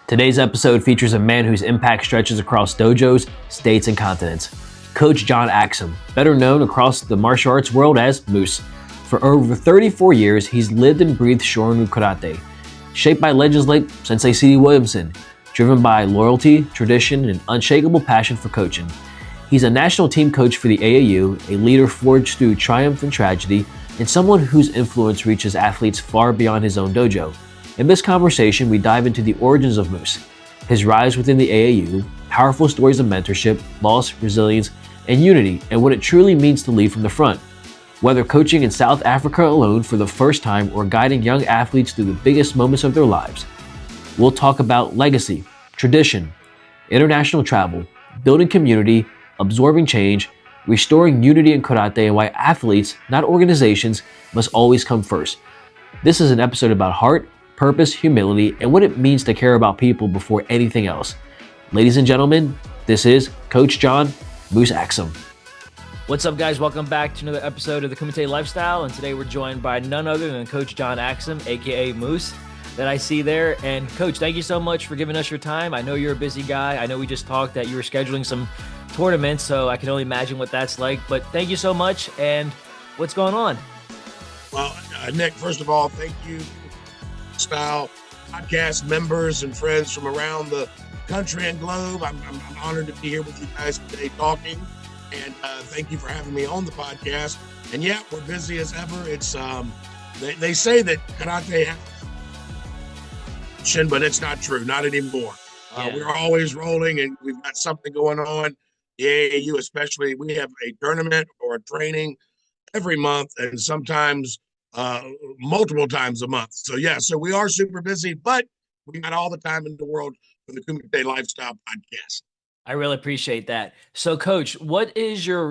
Today's episode features a man whose impact stretches across dojos, states, and continents. Coach John Axsom, better known across the martial arts world as Moose. For over 34 years, he's lived and breathed Shorin-Ryu karate, shaped by legends like Sensei C.D. Williamson, driven by loyalty, tradition, and an unshakable passion for coaching. He's a national team coach for the AAU, a leader forged through triumph and tragedy, and someone whose influence reaches athletes far beyond his own dojo. In this conversation, we dive into the origins of Moose, his rise within the AAU, powerful stories of mentorship, loss, resilience, and unity, and what it truly means to lead from the front. Whether coaching in South Africa alone for the first time or guiding young athletes through the biggest moments of their lives, we'll talk about legacy, tradition, international travel, building community, absorbing change, restoring unity in karate, and why athletes, not organizations, must always come first. This is an episode about heart, purpose, humility, and what it means to care about people before anything else. Ladies and gentlemen, this is Coach John Moose Axsom. What's up, guys? Welcome back to another episode of the Kumite Lifestyle, and today we're joined by none other than Coach John Axsom, aka Moose, that I see there. And Coach, thank you so much for giving us your time. I know you're a busy guy. I know we just talked that you were scheduling some tournaments, so I can only imagine what that's like. But thank you so much. And what's going on? Well, Nick, first of all, thank you. Style podcast members and friends from around the country and globe. I'm honored to be here with you guys today talking, and thank you for having me on the podcast. And yeah, we're busy as ever. It's they say that karate has, but it's not true, not anymore. We're always rolling, and we've got something going on. The AAU especially, we have a tournament or a training every month, and sometimes multiple times a month. So yeah, so we are super busy, but we got all the time in the world for the Kumite Lifestyle podcast. I really appreciate that. So Coach,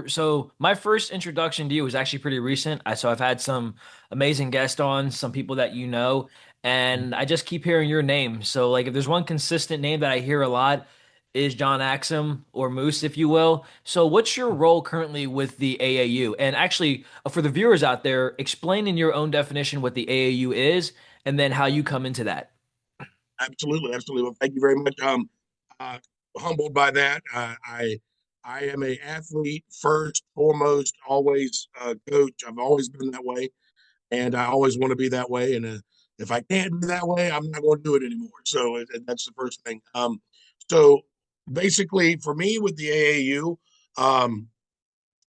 so my first introduction to you was actually pretty recent. I've had some amazing guests on, some people that you know, and I just keep hearing your name. So like if there's one consistent name that I hear a lot is John Axsom, or Moose, if you will. So what's your role currently with the AAU? And actually, for the viewers out there, explain in your own definition what the AAU is and then how you come into that. Absolutely. Well, thank you very much. Humbled by that. I am a athlete first, foremost, always coach. I've always been that way, and I always want to be that way. And if I can't be that way, I'm not going to do it anymore. So that's the first thing. So basically, for me with the AAU,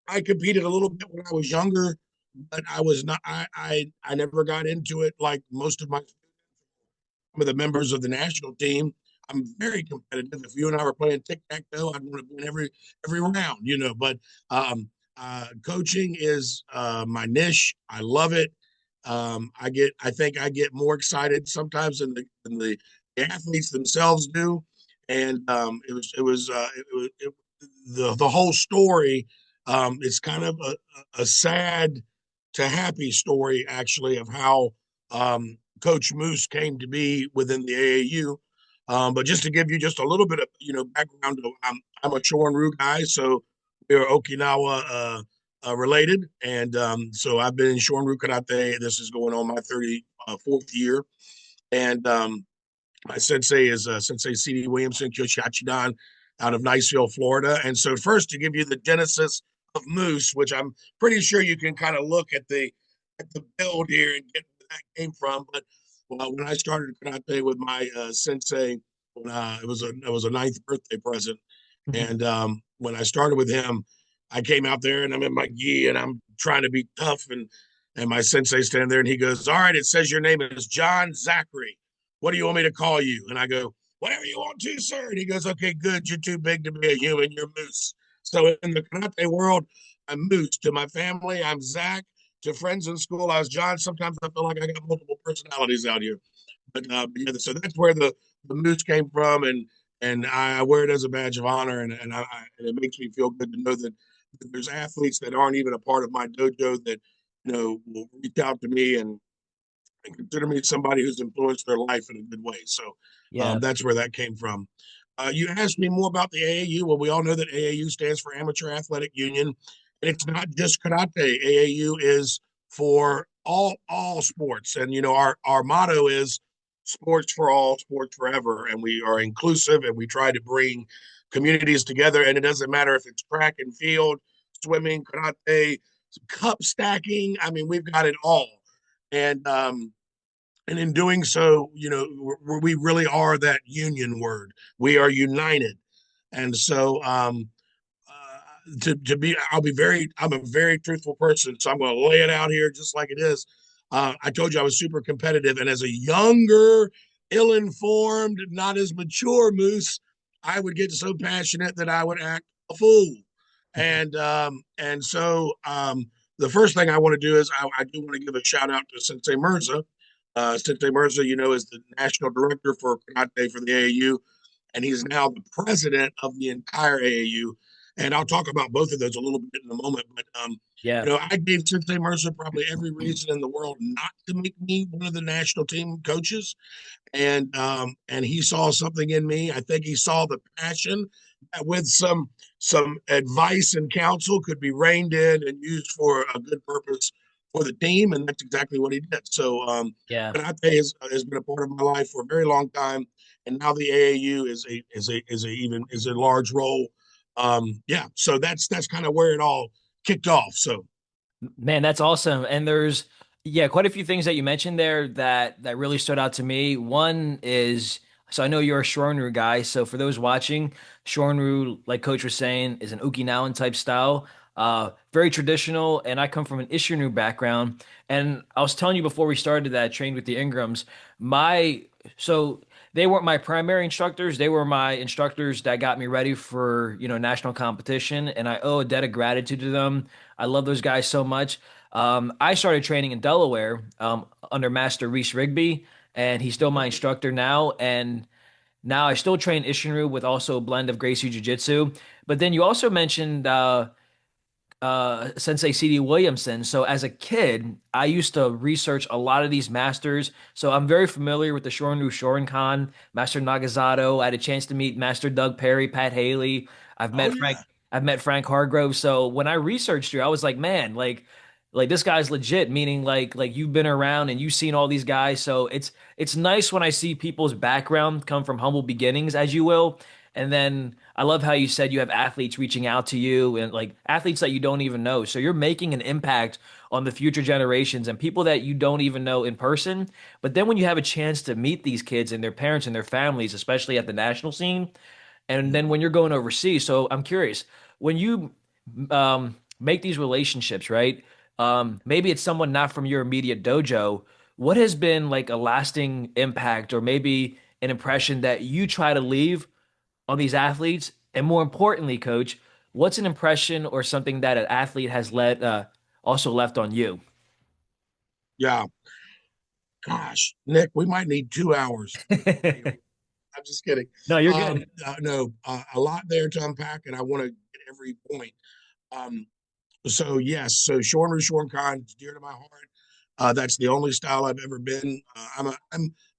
I competed a little bit when I was younger, but I was not. I never got into it like most of some of the members of the national team. I'm very competitive. If you and I were playing tic-tac-toe, I'd want to win every round, But coaching is my niche. I love it. I think I get more excited sometimes than the athletes themselves do. And the whole story. It's kind of a sad to happy story, actually, of how Coach Moose came to be within the AAU. But just to give you just a little bit of background, I'm a Shorin-Ryu guy, so we're Okinawa related, and so I've been in Shorin-Ryu karate. This is going on my 34th year, and my sensei is Sensei C.D. Williamson, Kyoshi Hachidan, out of Niceville, Florida. And so first, to give you the genesis of Moose, which I'm pretty sure you can kind of look at the build here and get where that came from. But when I started karate with my sensei, it was a ninth birthday present, and when I started with him, I came out there and I'm in my gi and I'm trying to be tough, and my sensei standing there and he goes, "All right, it says your name is John Zachary. What do you want me to call you?" And I go, "Whatever you want to, sir." And he goes, "Okay, good. You're too big to be a human. You're Moose." So in the karate world, I'm Moose. To my family, I'm Zach. To friends in school, I was John. Sometimes I feel like I got multiple personalities out here. But yeah, so that's where the Moose came from, and I wear it as a badge of honor, and it makes me feel good to know that there's athletes that aren't even a part of my dojo that will reach out to me and consider me somebody who's influenced their life in a good way. So that's where that came from. You asked me more about the AAU. Well, we all know that AAU stands for Amateur Athletic Union, and it's not just karate. AAU is for all sports, and our motto is sports for all, sports forever, and we are inclusive and we try to bring communities together. And it doesn't matter if it's track and field, swimming, karate, cup stacking. I mean, we've got it all. And and in doing so, we really are that union word. We are united. And so to be, I'm a very truthful person, so I'm going to lay it out here just like it is. I told you I was super competitive, and as a younger, ill-informed, not as mature moose, I would get so passionate that I would act a fool. And so the first thing I want to do is I do want to give a shout out to Sensei Mirza. Sensei Mirza, is the national director for karate for the AAU, and he's now the president of the entire AAU. And I'll talk about both of those a little bit in a moment. But Yeah. I gave Sensei Mercer probably every reason in the world not to make me one of the national team coaches, and he saw something in me. I think he saw the passion that with some advice and counsel could be reined in and used for a good purpose for the team, and that's exactly what he did. So Yeah. karate has been a part of my life for a very long time, and now the AAU is a large role. Yeah, so that's kind of where it all kicked off. So Man, that's awesome. And there's quite a few things that you mentioned there that really stood out to me. One is so I know you're a Shorin-Ryu guy. So for those watching, Shorin-Ryu, like Coach was saying, is an Okinawan type style. Very traditional, and I come from an Ishin-Ryu background. And I was telling you before we started that I trained with the Ingrams. My so they weren't my primary instructors. They were my instructors that got me ready for, national competition, and I owe a debt of gratitude to them. I love those guys so much. I started training in Delaware under Master Reese Rigby, and he's still my instructor now. And now I still train Ishinryu with also a blend of Gracie Jiu Jitsu. But then you also mentioned Sensei C.D. Williamson. So as a kid, I used to research a lot of these masters. So I'm very familiar with the Shorin-Ryu Shorinkan, Master Nagasato. I had a chance to meet Master Doug Perry, Pat Haley. I've oh met yeah, Frank. I've met Frank Hargrove. So when I researched you, I was like, man, like this guy's legit. Meaning like you've been around and you've seen all these guys. So it's nice when I see people's background come from humble beginnings, as you will. And then I love how you said you have athletes reaching out to you and like athletes that you don't even know. So you're making an impact on the future generations and people that you don't even know in person. But then when you have a chance to meet these kids and their parents and their families, especially at the national scene, and then when you're going overseas. So I'm curious, when you make these relationships, right? Maybe it's someone not from your immediate dojo. What has been like a lasting impact or maybe an impression that you try to leave on these athletes? And more importantly, coach, what's an impression or something that an athlete has also left on you? yeah. Gosh, Nick, we might need 2 hours. I'm just kidding. No, you're good. No, a lot there to unpack, and I want to get every point. Um, so yes, so Shorin Shorinkan is dear to my heart. That's the only style I've ever been. I'm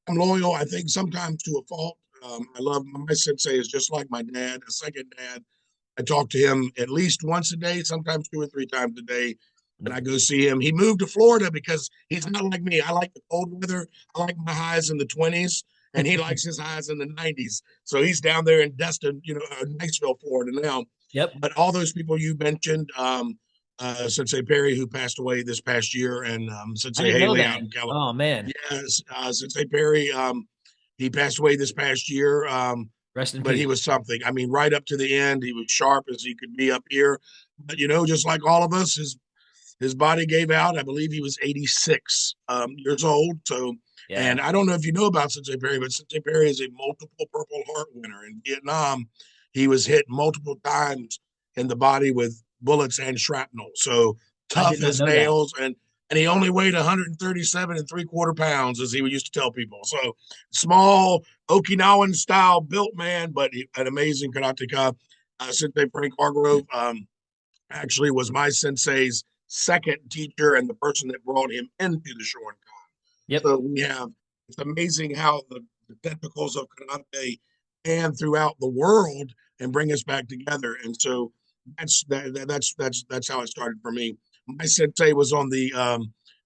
loyal. I think sometimes to a fault. I love my sensei is just like my dad, a second dad. I talk to him at least once a day, sometimes 2 or 3 times a day. And I go see him. He moved to Florida because he's not like me. I like the cold weather. I like my highs in the 20s, and he likes his highs in the 90s. So he's down there in Destin, Niceville, Florida now. Yep. But all those people you mentioned, Sensei Perry, who passed away this past year, and I Sensei didn't know Haley out that. in California. Oh man. Yes, Sensei Perry, he passed away this past year. Rest in But he peace. was something. I mean, right up to the end, he was sharp as he could be up here. But just like all of us, his body gave out. I believe he was 86 years old. So, Yeah. and I don't know if you know about Sensei Perry, but Sensei Perry is a multiple Purple Heart winner in Vietnam. He was hit multiple times in the body with bullets and shrapnel. So I did tough not as know that. nails, and he only weighed 137 3/4 pounds, as he used to tell people. So small Okinawan style built man, but an amazing karateka. Sensei Frank Hargrove actually was my sensei's second teacher and the person that brought him into the Shorinkan. Yep. So it's amazing how the tentacles of karate and throughout the world and bring us back together. And so that's how it started for me. My sensei was on the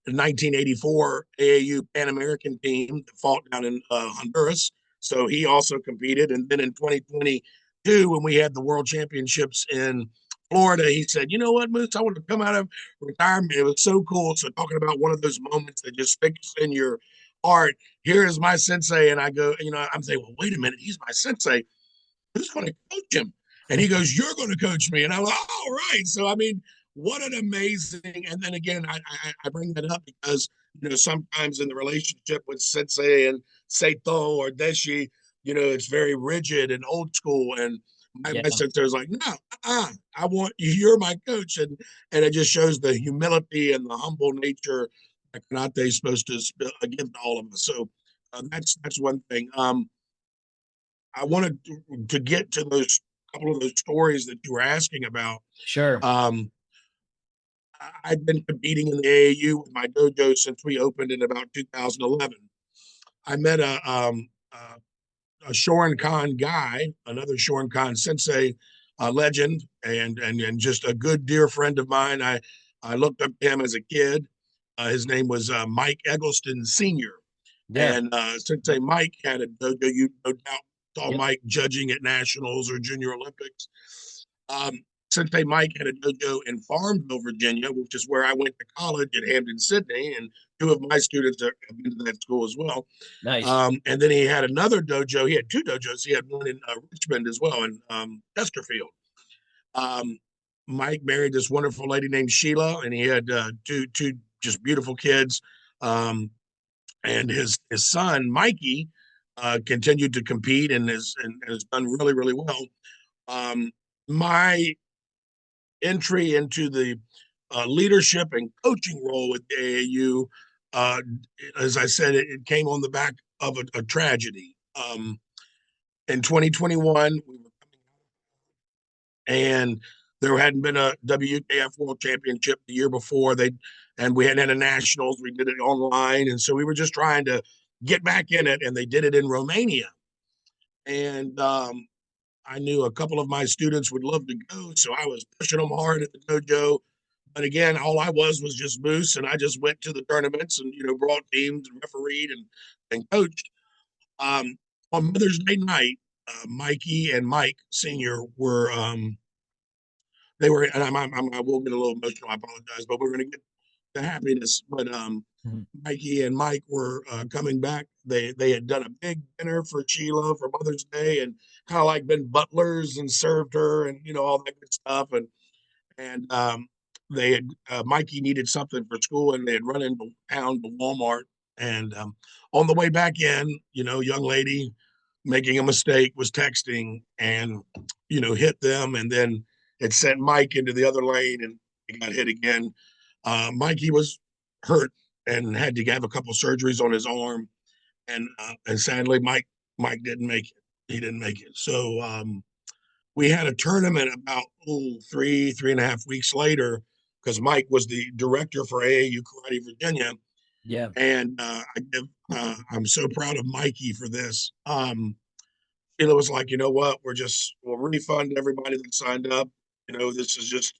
the 1984 AAU Pan American team that fought down in Honduras. So he also competed. And then in 2022, when we had the World Championships in Florida, he said, "You know what, Moose? I want to come out of retirement." It was so cool. So talking about one of those moments that just sticks in your heart. Here is my sensei, and I go, I'm saying, "Well, wait a minute, he's my sensei. Who's going to coach him?" And he goes, "You're going to coach me." And I'm like, "All right." So, I mean, what an amazing. And then again, I bring that up because, sometimes in the relationship with sensei and Seito or Deshi, it's very rigid and old school. And my Yeah. sensei was like, "No, I want you, you're my coach." And it just shows the humility and the humble nature that Kanate is supposed to give to all of us. So that's one thing. I wanted to get to those couple of those stories that you were asking about. Sure. Um, I've been competing in the AAU with my dojo since we opened in about 2011. I met a Shorin guy, another Shorin sensei, legend, and just a good dear friend of mine. I looked up to him as a kid. His name was Mike Eggleston Sr. Yeah. And Sensei Mike had a dojo. You no doubt saw Yep. Mike judging at nationals or Junior Olympics. Um, Sensei Mike had a dojo in Farmville, Virginia, which is where I went to college at Hampton, Sydney, and two of my students have been to that school as well. Nice. And then he had another dojo. He had two dojos. He had one in Richmond as well, in Chesterfield. Um, Mike married this wonderful lady named Sheila, and he had two just beautiful kids. Um, and his son Mikey continued to compete and has done really really well. My entry into the leadership and coaching role with the AAU, uh, as I said, it came on the back of a tragedy. In 2021, we were coming and there hadn't been a WKF World Championship the year before. And we hadn't had a nationals. We did it online, and so we were just trying to get back in it. And they did it in Romania, and I knew a couple of my students would love to go, so I was pushing them hard at the dojo. But again, all I was just Moose, and I just went to the tournaments and brought teams and refereed and coached. Um, on Mother's Day night, Mikey and Mike Senior were they were, and I will get a little emotional. I apologize, but we're going to get to happiness. But Mhm. Mikey and Mike were coming back. They had done a big dinner for Sheila for Mother's Day, and kind of like been butlers and served her, and all that good stuff. And they had Mikey needed something for school, and they had run into town to Walmart. And on the way back in, young lady making a mistake was texting and hit them, and then it sent Mike into the other lane, and he got hit again. Mikey was hurt and had to have a couple surgeries on his arm, and sadly, Mike didn't make it. He didn't make it. So we had a tournament about 3.5 weeks later because Mike was the director for AAU Karate Virginia, Yeah. and I'm so proud of Mikey for this. Sheila was like, "You know what? We'll refund everybody that signed up. This is just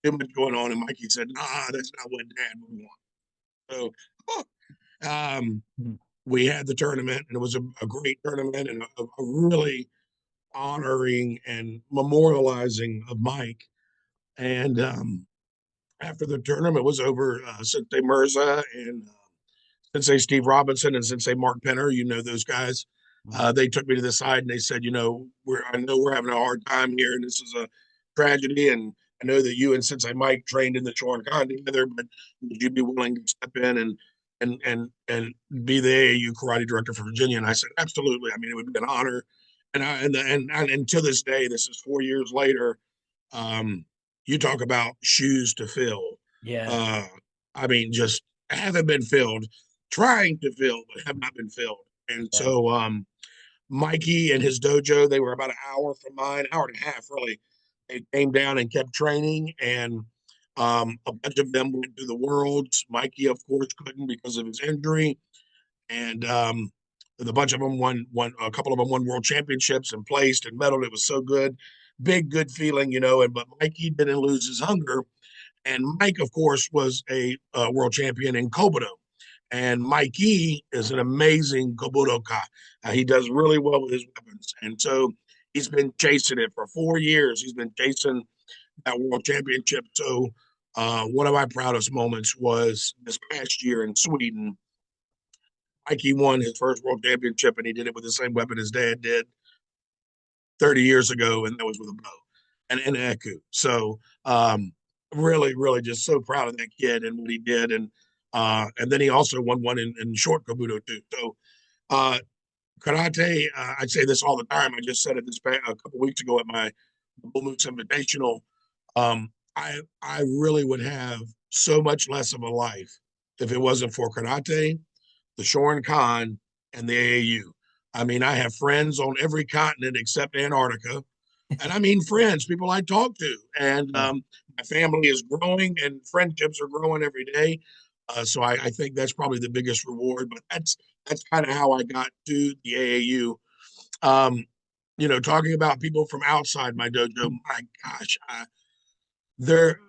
too much going on." And Mikey said, "Nah, that's not what Dad would want." So um, Mhm. we had the tournament, and it was a great tournament and a really honoring and memorializing of Mike. And after the tournament was over, Sensei Mirza and Sensei Steve Robinson and Sensei Mark Penner, those guys, Mhm. they took me to the side and they said, I know we're having a hard time here, and this is a tragedy, and I know that you and Sensei Mike trained in the Shorin together, but would you be willing to step in and be the AAU karate director for Virginia? And I said, absolutely. I mean, it would be an honor. And to this day, this is 4 years later. Um, you talk about shoes to fill. Yeah. Uh, I mean, just haven't been filled, trying to fill, but have not been filled. And Yeah. so Mikey and his dojo, they were about an hour from mine, hour and a half, really. They came down and kept training, and a bunch of them went to the Worlds. Mikey, of course, couldn't because of his injury, and a bunch of them won. A couple of them won world championships and placed and medaled. It was so good, big good feeling. And but Mikey didn't lose his hunger, And Mike, of course, was a world champion in Kobudo. And Mikey is an amazing Kobudoka. He does really well with his weapons. And so he's been chasing it for 4 years. He's been chasing that world championship. So one of my proudest moments was this past year in Sweden. Mikey won his first world championship, and he did it with the same weapon his dad did 30 years ago, and that was with a bow and an eku. So really, really just so proud of that kid and what he did. And then he also won one in short Kabuto too. So uh, karate, I say this all the time. I just said it a couple weeks ago at my Bull Moose Invitational. I really would have so much less of a life if it wasn't for karate, the Shorin-Ryu, and the AAU. I mean, I have friends on every continent except Antarctica. And I mean friends, people I talk to. And my family is growing and friendships are growing every day. So I think that's probably the biggest reward. But that's kind of how I got to the AAU. Talking about people from outside my dojo, my gosh, they're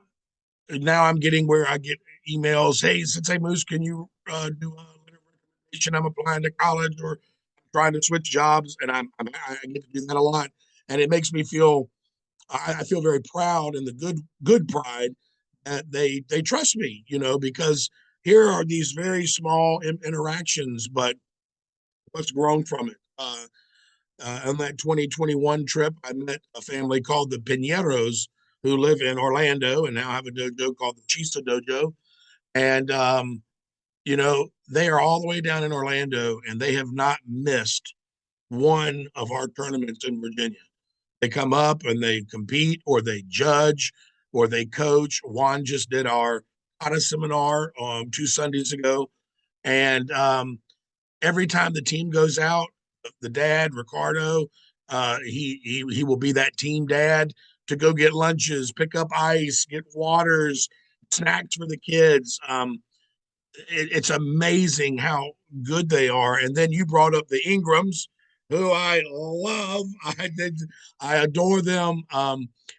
now I'm getting where I get emails. Hey, Sensei Moose, can you do a letter of recommendation? I'm applying to college or I'm trying to switch jobs, and I get to do that a lot, and it makes me feel I feel very proud and the good pride that they trust me, because here are these very small interactions, but what's grown from it. On that 2021 trip, I met a family called the Pineros who live in Orlando and now have a dojo called the Chisa Dojo. And, they are all the way down in Orlando and they have not missed one of our tournaments in Virginia. They come up and they compete or they judge or they coach. Juan just did our kata seminar 2 Sundays ago. And every time the team goes out, the dad, Ricardo, he will be that team dad to go get lunches, pick up ice, get waters, snacks for the kids. It's amazing how good they are. And then you brought up the Ingrams, who I love. I adore them.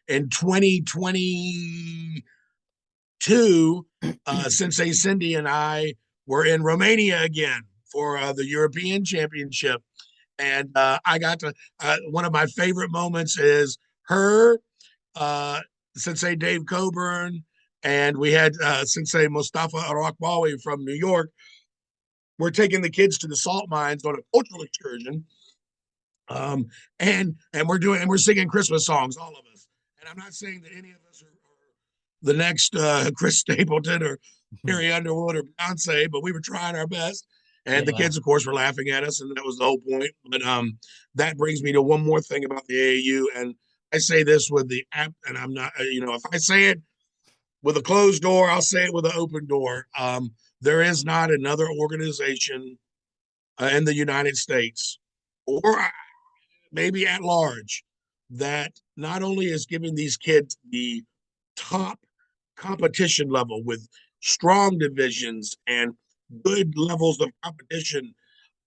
In 2022, Sensei Cindy and I were in Romania again for the European Championship. And I got to, one of my favorite moments is her, Sensei Dave Coburn, and we had Sensei Mustafa Arakbawi from New York. We're taking the kids to the salt mines on a cultural excursion. And we're singing Christmas songs, all of us. And I'm not saying that any of us are the next Chris Stapleton or Carrie Underwood or Beyonce, but we were trying our best. And the kids, of course, were laughing at us, and that was the whole point. But that brings me to one more thing about the AAU. And I say this with the app, and I'm not, if I say it with a closed door, I'll say it with an open door. There is not another organization in the United States or maybe at large that not only is giving these kids the top competition level with strong divisions and good levels of competition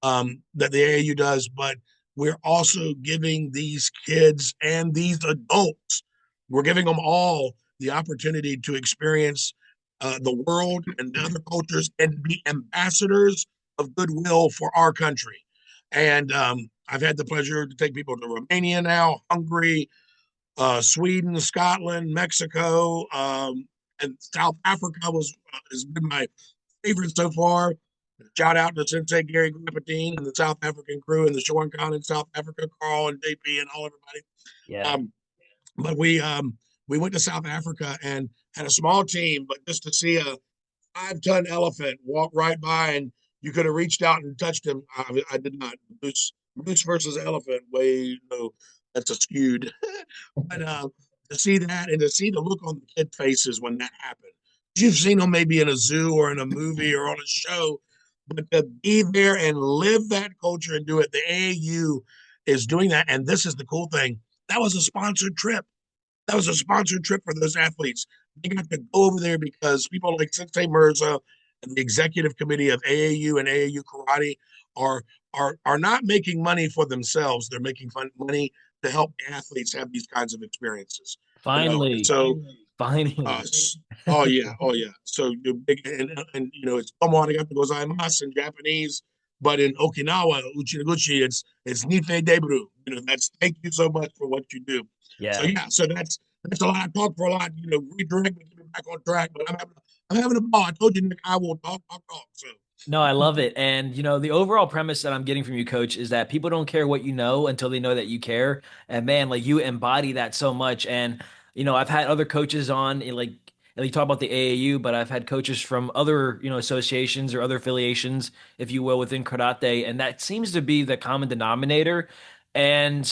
that the AAU does, but we're also giving these kids and these adults, we're giving them all the opportunity to experience the world and other cultures and be ambassadors of goodwill for our country. And I've had the pleasure to take people to Romania now, Hungary, Sweden, Scotland, Mexico, and South Africa has been my favorite so far. Shout out to Sensei Gary Grappatine and the South African crew and the Shorin in South Africa, Carl and JP and all everybody. Yeah. But we went to South Africa and had a small team, but just to see a 5-ton elephant walk right by and you could have reached out and touched him. I did not. Moose versus elephant, that's a skewed. But to see that and to see the look on the kid faces when that happened. You've seen them maybe in a zoo or in a movie or on a show, but to be there and live that culture and do it, the AAU is doing that. And this is the cool thing. That was a sponsored trip. That was a sponsored trip for those athletes. They got to go over there because people like Sensei Mirza and the executive committee of AAU and AAU Karate are not making money for themselves. They're making money to help athletes have these kinds of experiences. Finally, So Finally. us. Oh yeah, oh yeah. So you're big, and you know it's tomo arigato gozaimasu in Japanese, but in Okinawa, uchinaguchi, it's nife debru. You know, that's thank you so much for what you do. So Yeah. yeah, so that's a lot. I talk for a lot. You know, redirect me, get me back on track. But I'm having a ball. I told you, Nick, I will talk. So No, I love it. And, the overall premise that I'm getting from you, coach, is that people don't care what you know until they know that you care. And man, like you embody that so much. And, I've had other coaches on, and you talk about the AAU, but I've had coaches from other, associations or other affiliations, if you will, within karate. And that seems to be the common denominator. And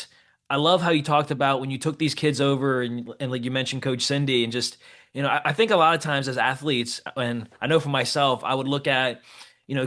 I love how you talked about when you took these kids over and like you mentioned Coach Cindy and just, I think a lot of times as athletes, and I know for myself, I would look at,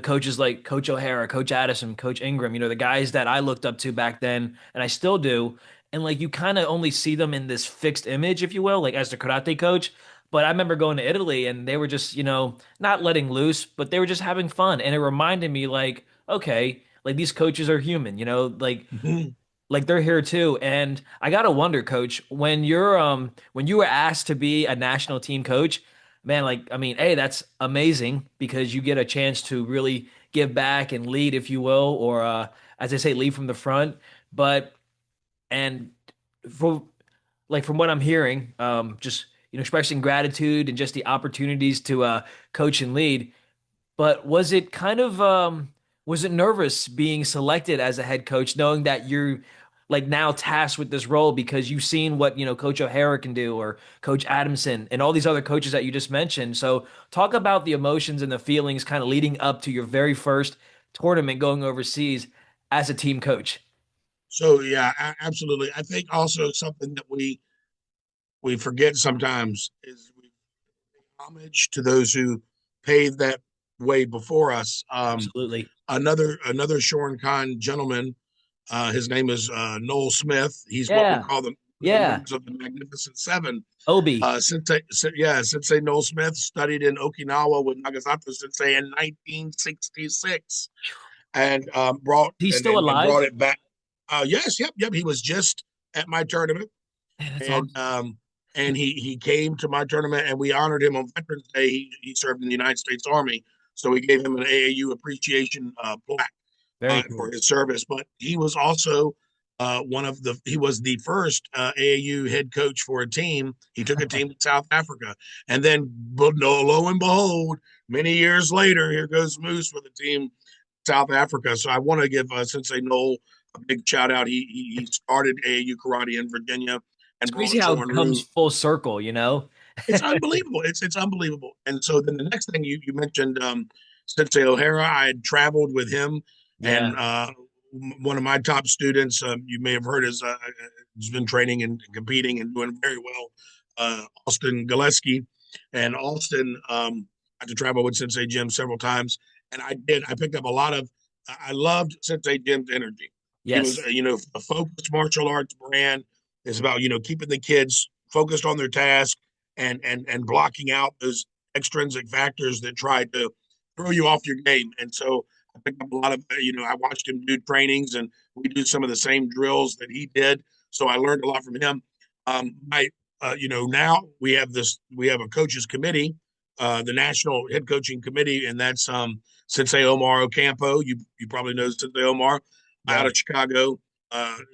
coaches like Coach O'Hara, Coach Addison, Coach Ingram, the guys that I looked up to back then, and I still do. And like you kind of only see them in this fixed image, if you will, like as the karate coach. But I remember going to Italy and they were just, not letting loose, but they were just having fun. And it reminded me, like, okay, like these coaches are human, mhm. like they're here too. And I gotta wonder, coach, when you were asked to be a national team coach, man, like I mean, hey, that's amazing because you get a chance to really give back and lead, if you will, or as I say, lead from the front. But and for like from what I'm hearing, just expressing gratitude and just the opportunities to coach and lead. But was it nervous being selected as a head coach, knowing that you're like now tasked with this role because you've seen what, Coach O'Hara can do or Coach Adamson and all these other coaches that you just mentioned. So talk about the emotions and the feelings kind of leading up to your very first tournament going overseas as a team coach. So yeah, absolutely. I think also something that we forget sometimes is we pay homage to those who paved that way before us. Absolutely. Another Shorin gentleman, his name is Noel Smith. He's what we Yeah. call the Yeah. members of the Magnificent Seven. Obi. Sensei Noel Smith studied in Okinawa with Nagasato Sensei in 1966, and He's still brought alive? it back. Yes, yep. He was just at my tournament, Man, that's and awesome. he came to my tournament, and we honored him on Veterans Day. He served in the United States Army, so we gave him an AAU appreciation plaque Very for cool. his service. But he was also he was the first AAU head coach for a team. He took a team to South Africa, and then lo and behold, many years later, here goes Moose with a team South Africa. So I want to give Sensei Noel a big shout out. He started AAU karate in Virginia It's and crazy brought how it comes Shorin-Ryu. full circle, you know? It's unbelievable. It's unbelievable. And so then the next thing you mentioned Sensei O'Hara. I had traveled with him, and Yeah. one of my top students, you may have heard, has been training and competing and doing very well. Austin Gillespie, and Austin had to travel with Sensei Jim several times, and I did. I picked up a lot of. I loved Sensei Jim's energy. He was, Yes. a focused martial arts brand. It's about keeping the kids focused on their task and blocking out those extrinsic factors that try to throw you off your game. And so I picked up a lot of, I watched him do trainings, and we do some of the same drills that he did. So I learned a lot from him. Now we have a coaches committee, the national head coaching committee, and that's Sensei Omar Ocampo. You probably know Sensei Omar out Yeah. of Chicago.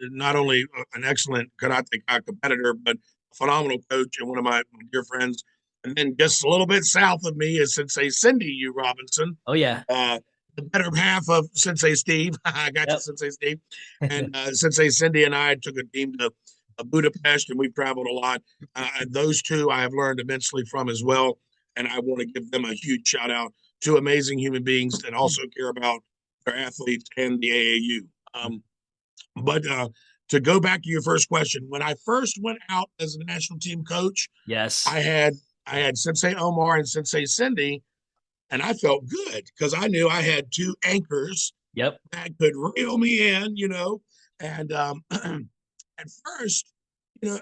Not only an excellent karate competitor, but a phenomenal coach and one of my dear friends. And then just a little bit south of me is Sensei Cindy U. Robinson, Oh, yeah. uh, the better half of Sensei Steve. I got you, Yep. Sensei Steve. And Sensei Cindy and I took a team to Budapest, and we've traveled a lot. Those two I have learned immensely from as well. And I want to give them a huge shout out. Two amazing human beings that also care about their athletes and the AAU. But to go back to your first question, when I first went out as a national team coach, Yes. I had I had Sensei Omar and Sensei Cindy, and I felt good because I knew I had two anchors Yep. that could reel me in, And at first, and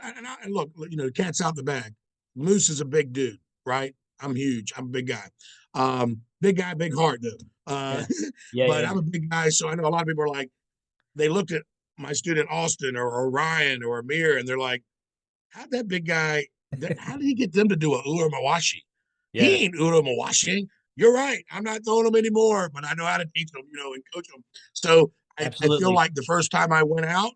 look, the cat's out the bag. Moose is a big dude, right? I'm huge. I'm a big guy. Big guy, big heart, though. Yeah. Yeah. But Yeah. I'm a big guy, so I know a lot of people are like, they looked at my student Austin or Ryan or Amir, and they're like, how'd that big guy How did he get them to do a Uramawashi? Yeah, He ain't Uramawashi. You're right. I'm not throwing them anymore, but I know how to teach them, and coach them. So I feel absolutely. like the first time I went out,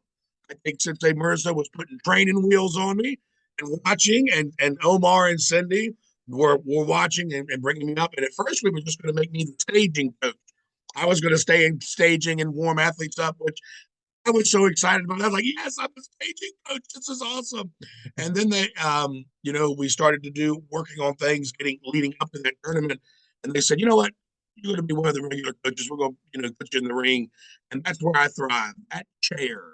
I think Sensei Mirza was putting training wheels on me and watching, and Omar and Cindy were watching and bringing me up. And at first, we were just going to make me the staging coach. I was going to stay in staging and warm athletes up, which I was so excited about it. I was like, yes, I'm a staging coach. This is awesome. And then we started to do working on things leading up to that tournament. And they said, you know what? You're going to be one of the regular coaches. We're going to, put you in the ring. And that's where I thrive. That chair. Yeah,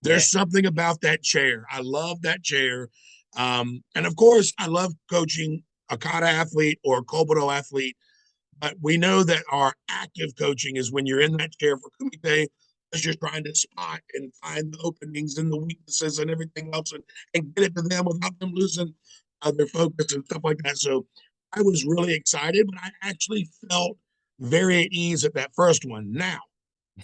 There's something about that chair. I love that chair. And of course, I love coaching a kata athlete or a Kobudo athlete. But we know that our active coaching is when you're in that chair for Kumite, as you're trying to spot and find the openings and the weaknesses and everything else, and get it to them without them losing their focus and stuff like that. So I was really excited, but I actually felt very at ease at that first one. Now,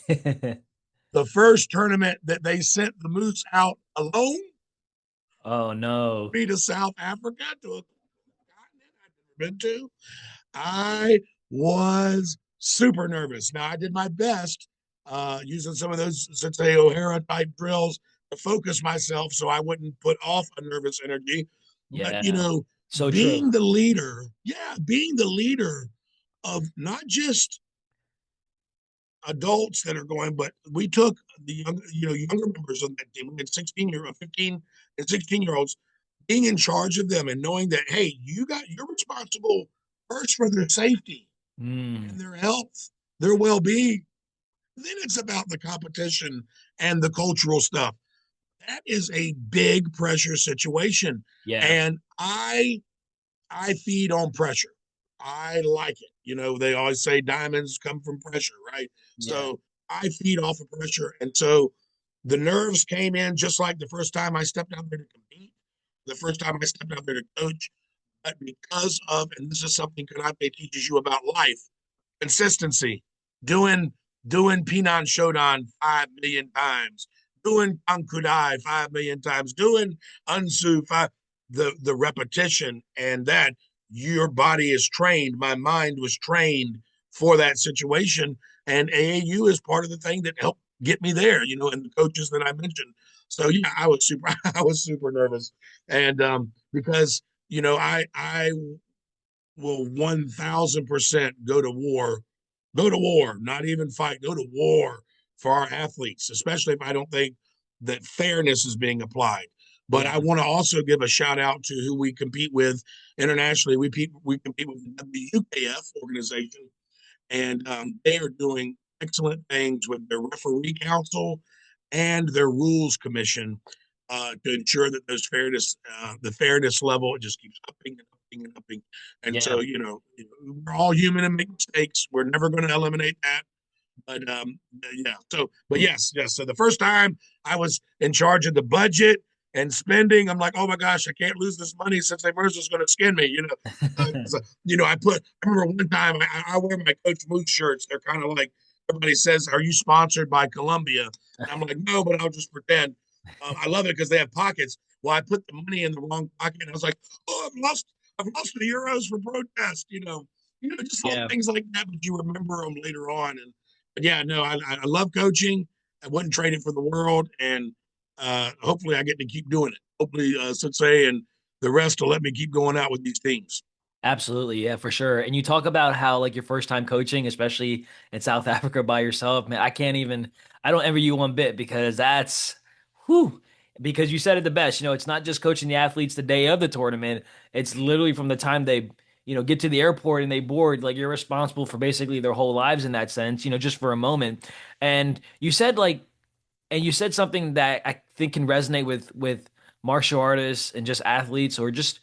the first tournament that they sent the Moose out alone, oh no. me to South Africa, to a continent I've never been to, I was super nervous. Now, I did my best using some of those Sensei O'Hara type drills to focus myself so I wouldn't put off a nervous energy. But, Yeah, so true. being the leader, being the leader of not just adults that are going, but we took the younger members of that team. We had 15 and 16 year olds, being in charge of them and knowing that, hey, you're responsible first for their safety Mm, and their health, their well-being. Then it's about the competition and the cultural stuff. That is a big pressure situation. yeah, And I feed on pressure. I like it. They always say diamonds come from pressure, right? yeah, So I feed off of pressure. And so the nerves came in just like the first time I stepped out there to compete, the first time I stepped out there to coach. But because of, and this is something Karate teaches you about life, consistency, doing Pinan Shodan 5 million times, doing Kankudai 5 million times, doing Unsu five, the repetition, and that your body is trained. My mind was trained for that situation, and AAU is part of the thing that helped get me there. And the coaches that I mentioned. So yeah, I was super I was super nervous, and because I will 1000% go to war, not even fight, go to war for our athletes, especially if I don't think that fairness is being applied. But I yeah, want to also give a shout out to who we compete with internationally. We compete with the WUKF organization, and they are doing excellent things with their referee council and their rules commission to ensure that the fairness level, it just keeps upping and upping and upping. And yeah. so, we're all human and make mistakes. We're never going to eliminate that. But yeah. So, but yes, yes. So the first time I was in charge of the budget and spending, I'm like, oh my gosh, I can't lose this money since they is going to skin me. So, I remember one time I wear my Coach Moose shirts. They're kind of like everybody says, "Are you sponsored by Columbia?" And I'm like, no, but I'll just pretend. I love it because they have pockets. Well, I put the money in the wrong pocket, and I was like, oh, I've lost the euros for protest. Just little Yeah, things like that, but you remember them later on. And but yeah, no, I love coaching. I wouldn't trade it for the world, and hopefully I get to keep doing it. Hopefully, Sensei and the rest will let me keep going out with these teams. absolutely. Yeah, for sure. And you talk about how like your first time coaching, especially in South Africa by yourself, man, I don't envy you one bit because that's whew. Because you said it the best. It's not just coaching the athletes the day of the tournament. It's literally from the time they, get to the airport and they board, like you're responsible for basically their whole lives in that sense, just for a moment. And you said something that I think can resonate with martial artists and just athletes or just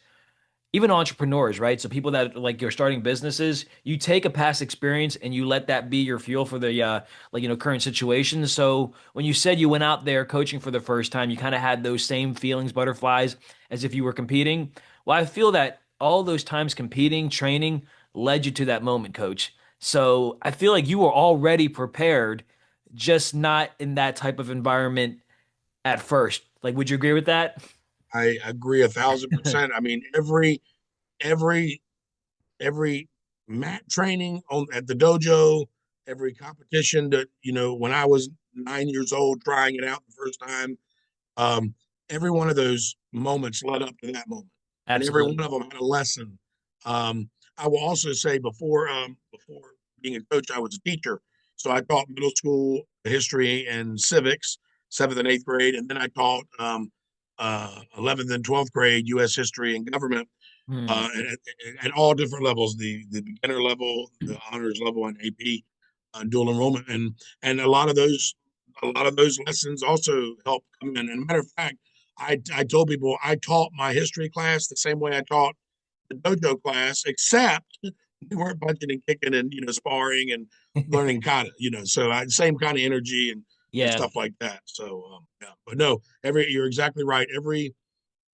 even entrepreneurs, right? So people that like you're starting businesses, you take a past experience and you let that be your fuel for the current situation. So when you said you went out there coaching for the first time, you kind of had those same feelings, butterflies, as if you were competing. Well, I feel that all those times competing, training led you to that moment, coach. So I feel like you were already prepared, just not in that type of environment at first. Like, would you agree with that? I agree 1,000%. I mean, every every mat training on at the dojo, every competition that when I was 9 years old trying it out the first time, um, every one of those moments led up to that moment, and every one Absolutely. of them had a lesson. I will also say before being a coach, I was a teacher, so I taught middle school history and civics, seventh and eighth grade, and then I taught 11th and 12th grade U.S. history and government Hmm. at all different levels, the beginner level, the honors level, and AP dual enrollment, and a lot of those lessons also help come in. And a matter of fact, I told people I taught my history class the same way I taught the dojo class, except we weren't punching and kicking and sparring and learning kata, so same kind of energy and Yeah, stuff like that. So yeah, but no, you're exactly right.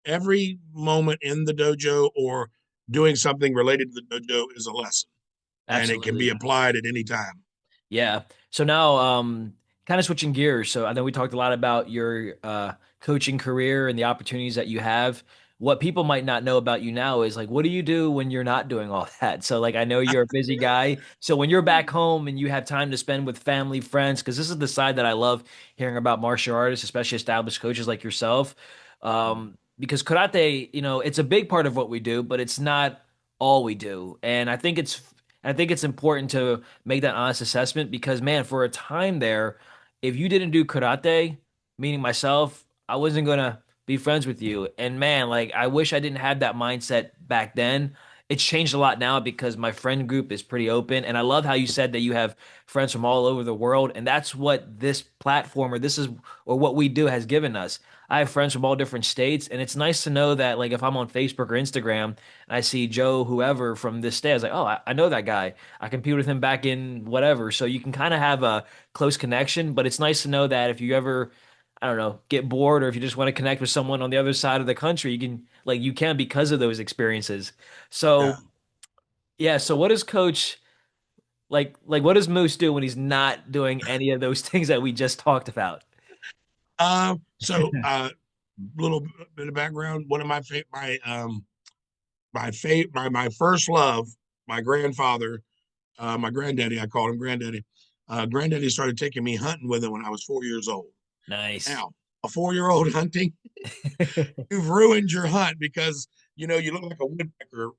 Every moment in the dojo or doing something related to the dojo is a lesson, and it can be absolutely. applied at any time. Yeah. So now, kind of switching gears. So I know we talked a lot about your coaching career and the opportunities that you have. What people might not know about you now is like, what do you do when you're not doing all that? So, like, I know you're a busy guy. So when you're back home and you have time to spend with family, friends, because this is the side that I love hearing about martial artists, especially established coaches like yourself. Because karate, it's a big part of what we do, but it's not all we do. And I think it's important to make that honest assessment because, man, for a time there, if you didn't do karate, meaning myself, I wasn't gonna be friends with you. And man, like I wish I didn't have that mindset back then. It's changed a lot now because my friend group is pretty open. And I love how you said that you have friends from all over the world. And that's what this platform or what we do has given us. I have friends from all different states. And it's nice to know that, like, if I'm on Facebook or Instagram and I see Joe, whoever from this state, I was like, oh, I know that guy. I compete with him back in whatever. So you can kind of have a close connection, but it's nice to know that if you ever, I don't know, get bored or if you just want to connect with someone on the other side of the country, you can because of those experiences. Yeah. So yeah, so what does coach like what does Moose do when he's not doing any of those things that we just talked about? So little bit of background. One of my first love, my grandfather, my granddaddy. I called him granddaddy. Granddaddy started taking me hunting with him when I was 4 years old. Nice. Now, a 4 year old hunting, you've ruined your hunt because you look like a woodpecker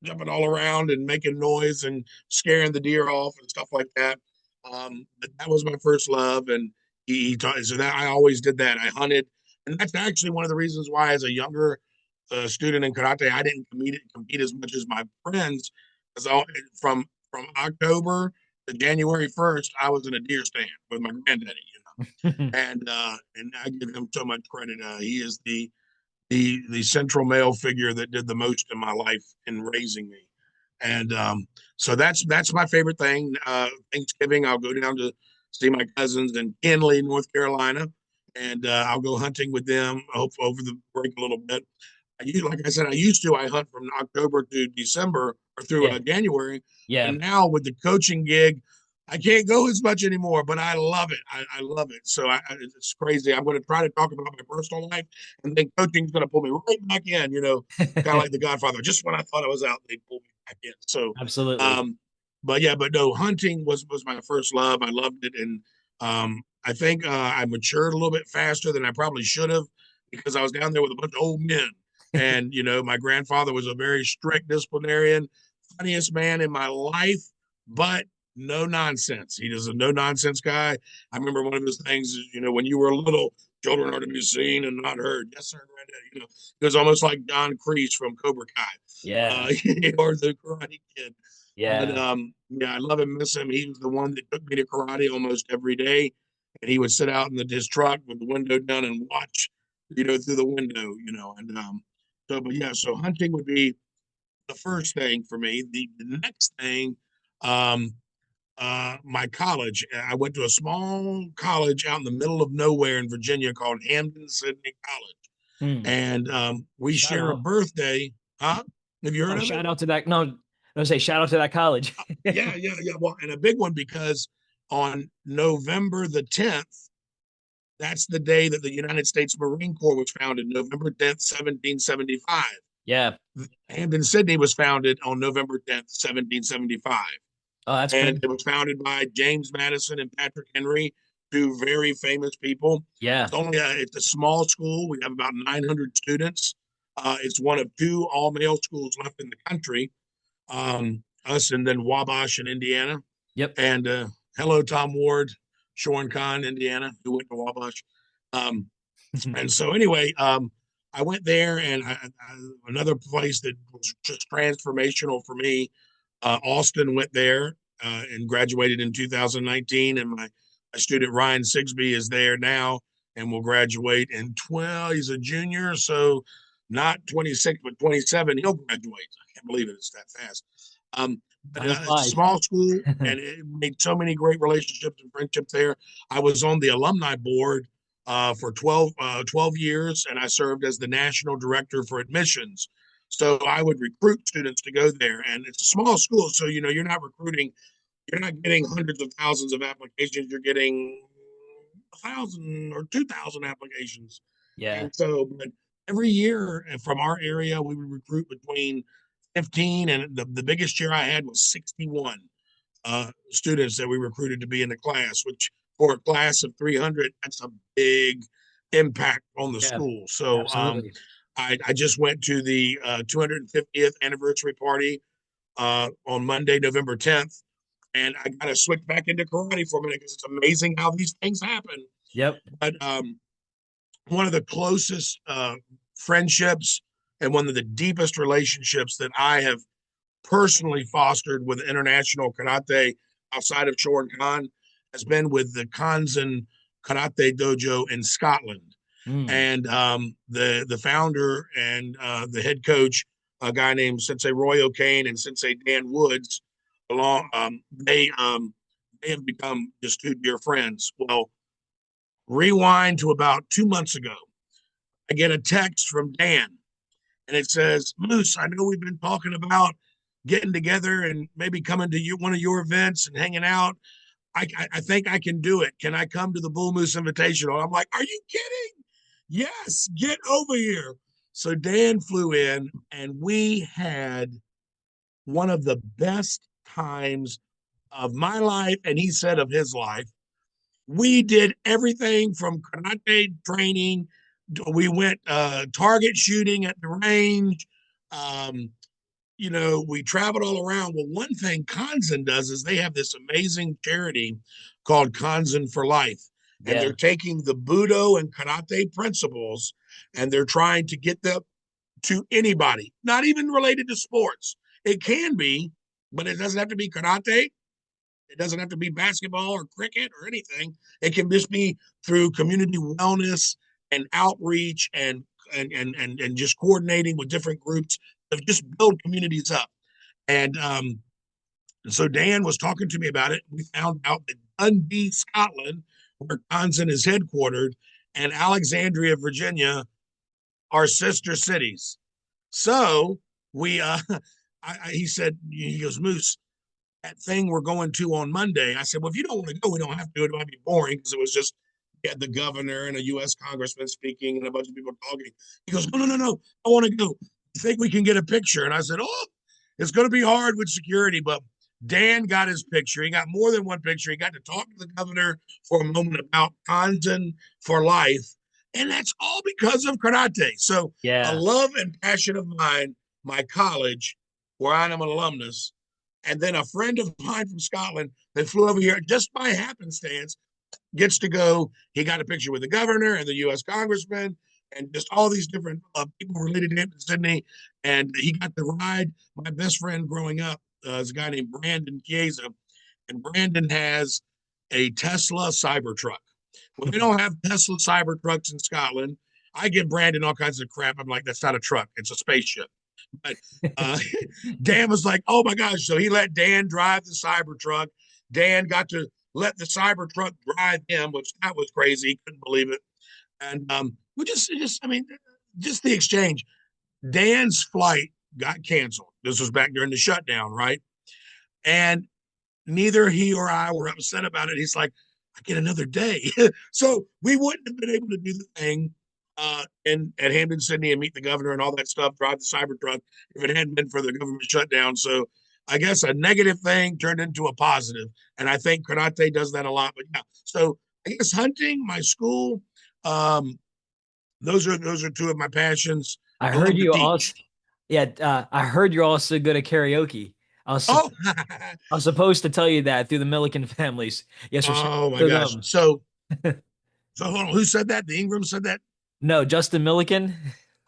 jumping all around and making noise and scaring the deer off and stuff like that. But that was my first love, and he taught so that I always did that. I hunted, and that's actually one of the reasons why, as a younger student in karate, I didn't compete as much as my friends, because from October to January 1st, I was in a deer stand with my granddaddy, and I give him so much credit. He is the central male figure that did the most in my life in raising me. And so that's my favorite thing. Thanksgiving, I'll go down to see my cousins in Kenley, North Carolina, and I'll go hunting with them. I hope over the break a little bit. Like I said, I hunt from October to December or through Yeah. January, Yeah. and now with the coaching gig, I can't go as much anymore. But I love it. I love it. So it's crazy. I'm going to try to talk about my personal life, and then coaching's going to pull me right back in. Kind of like The Godfather. Just when I thought I was out, they pulled me back in. So, Absolutely. um, but yeah, but no, hunting was my first love. I loved it, and I think I matured a little bit faster than I probably should have because I was down there with a bunch of old men. And my grandfather was a very strict disciplinarian, funniest man in my life, but no nonsense. He was a no nonsense guy. I remember one of his things is, when you were little, children are to be seen and not heard. Yes, sir, granddad. It was almost like Don Kreese from Cobra Kai, Yeah. or the Karate Kid. But Yeah. yeah, I love and miss him. He was the one that took me to karate almost every day, and he would sit out in his truck with the window down and watch, through the window, and so, but yeah, so hunting would be the first thing for me. The next thing, um, my college. I went to a small college out in the middle of nowhere in Virginia called Hamden Sydney College, Hmm. and we Shout share a out. birthday. Huh? Have you heard Oh, of it? shout out to that. No, I was say shout out to that college. Yeah, yeah, yeah. Well, and a big one because on November the 10th, That's the day that the United States Marine Corps was founded, November 10th, 1775. Yeah. Hampden, Sydney was founded on November 10th, 1775. Oh, that's And crazy. it was founded by James Madison and Patrick Henry, two very famous people. Yeah. It's a small school. We have about 900 students. It's one of two all male schools left in the country. Us and then Wabash in Indiana. Yep. And hello, Tom Ward, Shorin-Ryu, Indiana, who went to Wabash. Um, and so anyway, I went there, and another place that was just transformational for me. Austin went there and graduated in 2019, and my student Ryan Sigsby is there now and will graduate in 12. He's a junior, so not 26 but 27. He'll graduate. I can't believe it. It's that fast. But it's a small school, and it made so many great relationships and friendships there. I was on the alumni board for 12 years, and I served as the national director for admissions. So I would recruit students to go there, and it's a small school, so you're not recruiting, you're not getting hundreds of thousands of applications, you're getting 1,000 or 2,000 applications. Yeah. And so, but every year from our area, we would recruit between 15, and the biggest year I had was 61 students that we recruited to be in the class, which for a class of 300, that's a big impact on the Yeah. school. So Absolutely. I just went to the 250th anniversary party on Monday, November 10th, and I got to switch back into karate for a minute because it's amazing how these things happen. Yep. But one of the closest friendships and one of the deepest relationships that I have personally fostered with international karate outside of Shorin has been with the Kanzen Karate Dojo in Scotland. Mm. And the founder and the head coach, a guy named Sensei Roy O'Kane and Sensei Dan Woods, they have become just two dear friends. Well, rewind to about 2 months ago, I get a text from Dan, and it says, Moose, I know we've been talking about getting together and maybe coming to one of your events and hanging out. I think I can do it. Can I come to the Bull Moose Invitational? I'm like, are you kidding? Yes, get over here. So Dan flew in, and we had one of the best times of my life, and he said of his life. We did everything from karate training. We went target shooting at the range. Um, we traveled all around. Well, one thing Kanzen does is they have this amazing charity called Kanzen for Life. And Yeah. they're taking the Budo and karate principles and they're trying to get them to anybody, not even related to sports. It can be, but it doesn't have to be karate. It doesn't have to be basketball or cricket or anything. It can just be through community wellness and outreach and just coordinating with different groups to just build communities up. And so Dan was talking to me about it. We found out that Dundee, Scotland, where Kanzen is headquartered, and Alexandria, Virginia, are sister cities. So he said, he goes, Moose, that thing we're going to on Monday. I said, well, if you don't want to go, we don't have to. It might be boring because it was just the governor and a U.S. congressman speaking and a bunch of people talking. He goes, no, I want to go. I think we can get a picture. And I said, oh, it's going to be hard with security, but Dan got his picture. He got more than one picture. He got to talk to the governor for a moment about Kanzen for life. And that's all because of karate. So a Yeah. love and passion of mine, my college, where I am an alumnus, and then a friend of mine from Scotland that flew over here just by happenstance gets to go. He got a picture with the governor and the U.S. congressman and just all these different people related to him in Sydney. And he got to ride. My best friend growing up is a guy named Brandon Chiesa. And Brandon has a Tesla Cybertruck. Well, they don't have Tesla Cybertrucks in Scotland. I give Brandon all kinds of crap. I'm like, that's not a truck. It's a spaceship. But Dan was like, oh my gosh. So he let Dan drive the Cybertruck. Dan got to let the Cybertruck drive him, which that was crazy. He couldn't believe it. And we just the exchange. Dan's flight got canceled. This was back during the shutdown, right? And neither he or I were upset about it. He's like, I get another day. So we wouldn't have been able to do the thing and at Hampton, Sydney, and meet the governor and all that stuff, drive the Cybertruck, if it hadn't been for the government shutdown. So I guess a negative thing turned into a positive, and I think karate does that a lot. But yeah, so I guess hunting, my school, um, those are two of my passions. I I heard love to you also, teach. yeah, I heard you're also good at karaoke. I was Oh, I was supposed to tell you that through the Milliken families. Yes, sir. Shout oh out my to gosh. them. So hold on, who said that? The Ingram said that. No, Justin Milliken.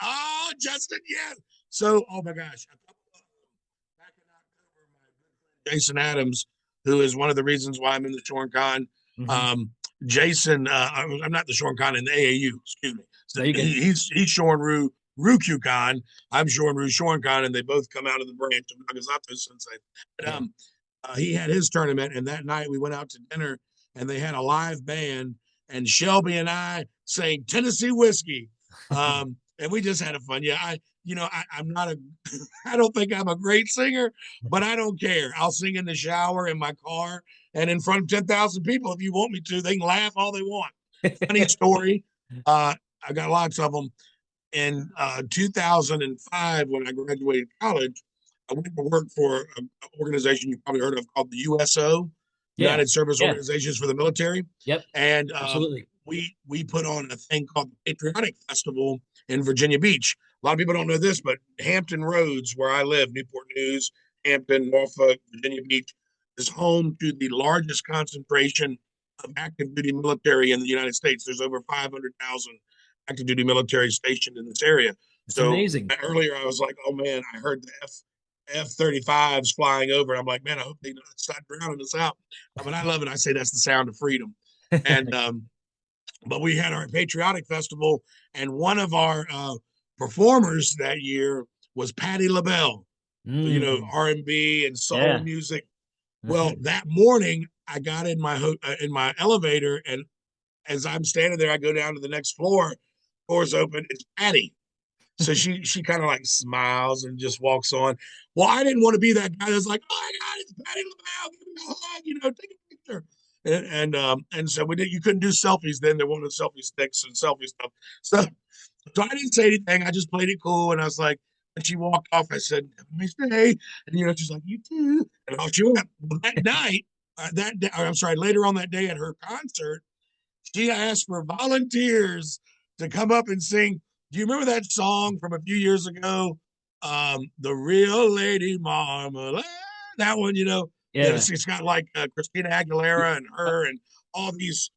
Oh, Justin, yeah. So, oh my gosh, back in October, my good friend Jason Adams, who is one of the reasons why I'm in the Shorin-Con. Hmm. Um, Jason, I'm not the Shorin-Con in the AAU. Excuse me. So No, you good. he's Shorin-Ryu Ryukyu-Con. I'm Shorin-Ryu Shorin-Con, and they both come out of the branch of Nagasato Sensei. But Yeah. he had his tournament, and that night we went out to dinner, and they had a live band, and Shelby and I sang Tennessee Whiskey, and we just had a fun. Yeah, I'm not a, I don't think I'm a great singer, but I don't care. I'll sing in the shower, in my car, and in front of 10,000 people if you want me to. They can laugh all they want. Funny story. I got lots of them. In 2005, when I graduated college, I went to work for an organization you probably heard of called the USO, Yeah. United Service Yeah. Organizations for the Military, Yep. and Absolutely. we put on a thing called the Patriotic Festival in Virginia Beach. A lot of people don't know this, but Hampton Roads, where I live, Newport News, Hampton, Norfolk, Virginia Beach, is home to the largest concentration of active duty military in the United States. There's over 500,000 active duty military stationed in this area. It's So amazing. earlier I was like, oh man, I heard the F-35s flying over. I'm like, man, I hope they not start drowning us out. But I love it. I say that's the sound of freedom. And but we had our patriotic festival, and one of our performers that year was Patti LaBelle. Mm, R&B and soul yeah. music. Well, Hmm. that morning I got in my elevator, and as I'm standing there, I go down to the next floor. Doors open. It's Patty. So she kind of like smiles and just walks on. Well, I didn't want to be that guy that's like, oh my God, it's Patty LaBelle, give me a hug, take a picture. And so we did. You couldn't do selfies then. There weren't no selfie sticks and selfie stuff. So I didn't say anything. I just played it cool. And I was like, when she walked off, I said, "Have a nice day." And she's like, "You too." And off she went. Well, that night, that day, I'm sorry, later on that day at her concert, she asked for volunteers to come up and sing. Do you remember that song from a few years ago? The Real Lady Marmalade. That one, Yeah. it's got like Christina Aguilera and her and all these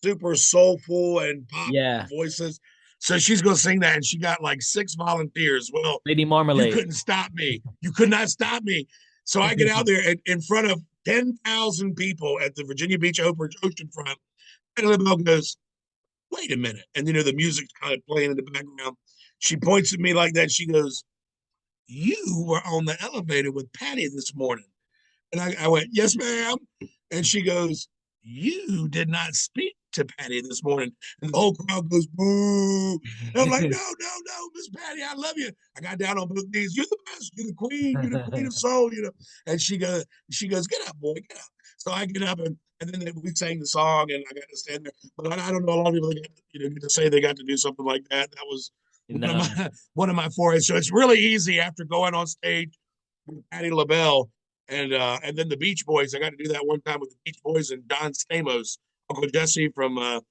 super soulful and pop Yeah. voices. So she's going to sing that, and she got like 6 volunteers. Well, Lady you Marmalade. couldn't stop me. You could not stop me. So I get out there in front of 10,000 people at the Virginia Beach ocean front. And LaBelle goes, wait a minute. And the music's kind of playing in the background. She points at me like that. She goes, you were on the elevator with Patty this morning. And I went, yes, ma'am. And she goes, you did not speak to Patty this morning. And the whole crowd goes, boo. And I'm like, no, no, no, Miss Patty, I love you. I got down on both knees. You're the best. You're the queen of soul. And she goes, get up, boy, get up. So I get up, and then we sang the song, and I got to stand there. But I don't know, a lot of people that get to say they got to do something like that. That was one of No. my one of my forays. So it's really easy after going on stage with Patty LaBelle and then the Beach Boys. I got to do that one time with the Beach Boys and Don Stamos, Uncle Jesse from what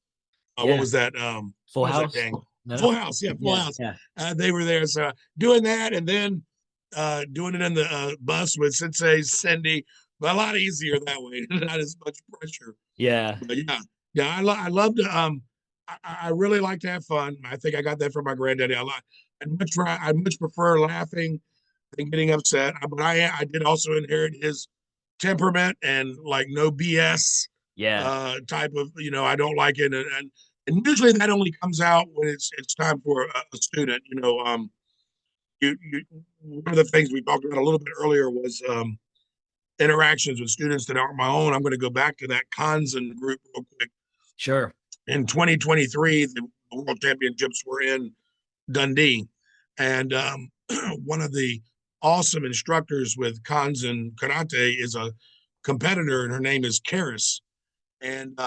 Yeah. was that? Full What was that House. thing? No. Full House, yeah, Full Yeah. House. Yeah. They were there, so doing that, and then doing it in the bus with Sensei Cindy. But a lot easier that way, not as much pressure. Yeah. But yeah, yeah, I love to. I really like to have fun. I think I got that from my granddaddy. I much prefer laughing than getting upset. But I did also inherit his temperament and like no BS Yeah. type of I don't like it, and usually that only comes out when it's time for a student. One of the things we talked about a little bit earlier was interactions with students that aren't my own. I'm going to go back to that Kanzen group real quick. Sure. In 2023, the World Championships were in Dundee, and one of the awesome instructors with Kanzen Karate is a competitor, and her name is Karis. And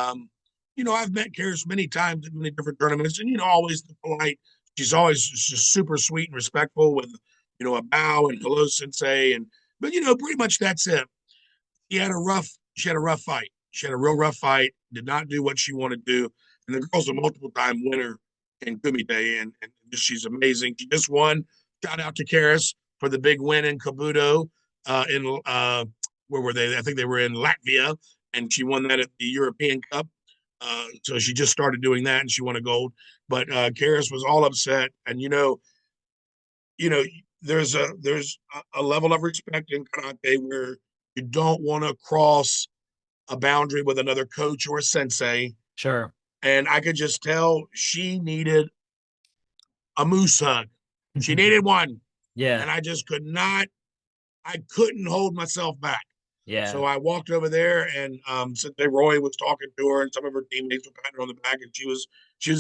I've met Karis many times at many different tournaments, and always the polite. She's always just super sweet and respectful with a bow and hello sensei, but pretty much that's it. She had a rough fight. She had a real rough fight. Did not do what she wanted to do, and the girl's a multiple time winner in Kumite, and she's amazing. She just won. Shout out to Karis for the big win in Kabuto. In Where were they? I think they were in Latvia, and she won that at the European Cup. So she just started doing that, and she won a gold. But Karis was all upset, and you know, there's a level of respect in karate where you don't want to cross a boundary with another coach or a sensei. Sure. And I could just tell she needed a moose hug. She needed one. Yeah. And I couldn't hold myself back. Yeah. So I walked over there, and Sensei Roy was talking to her, and some of her teammates were patting her on the back, and she was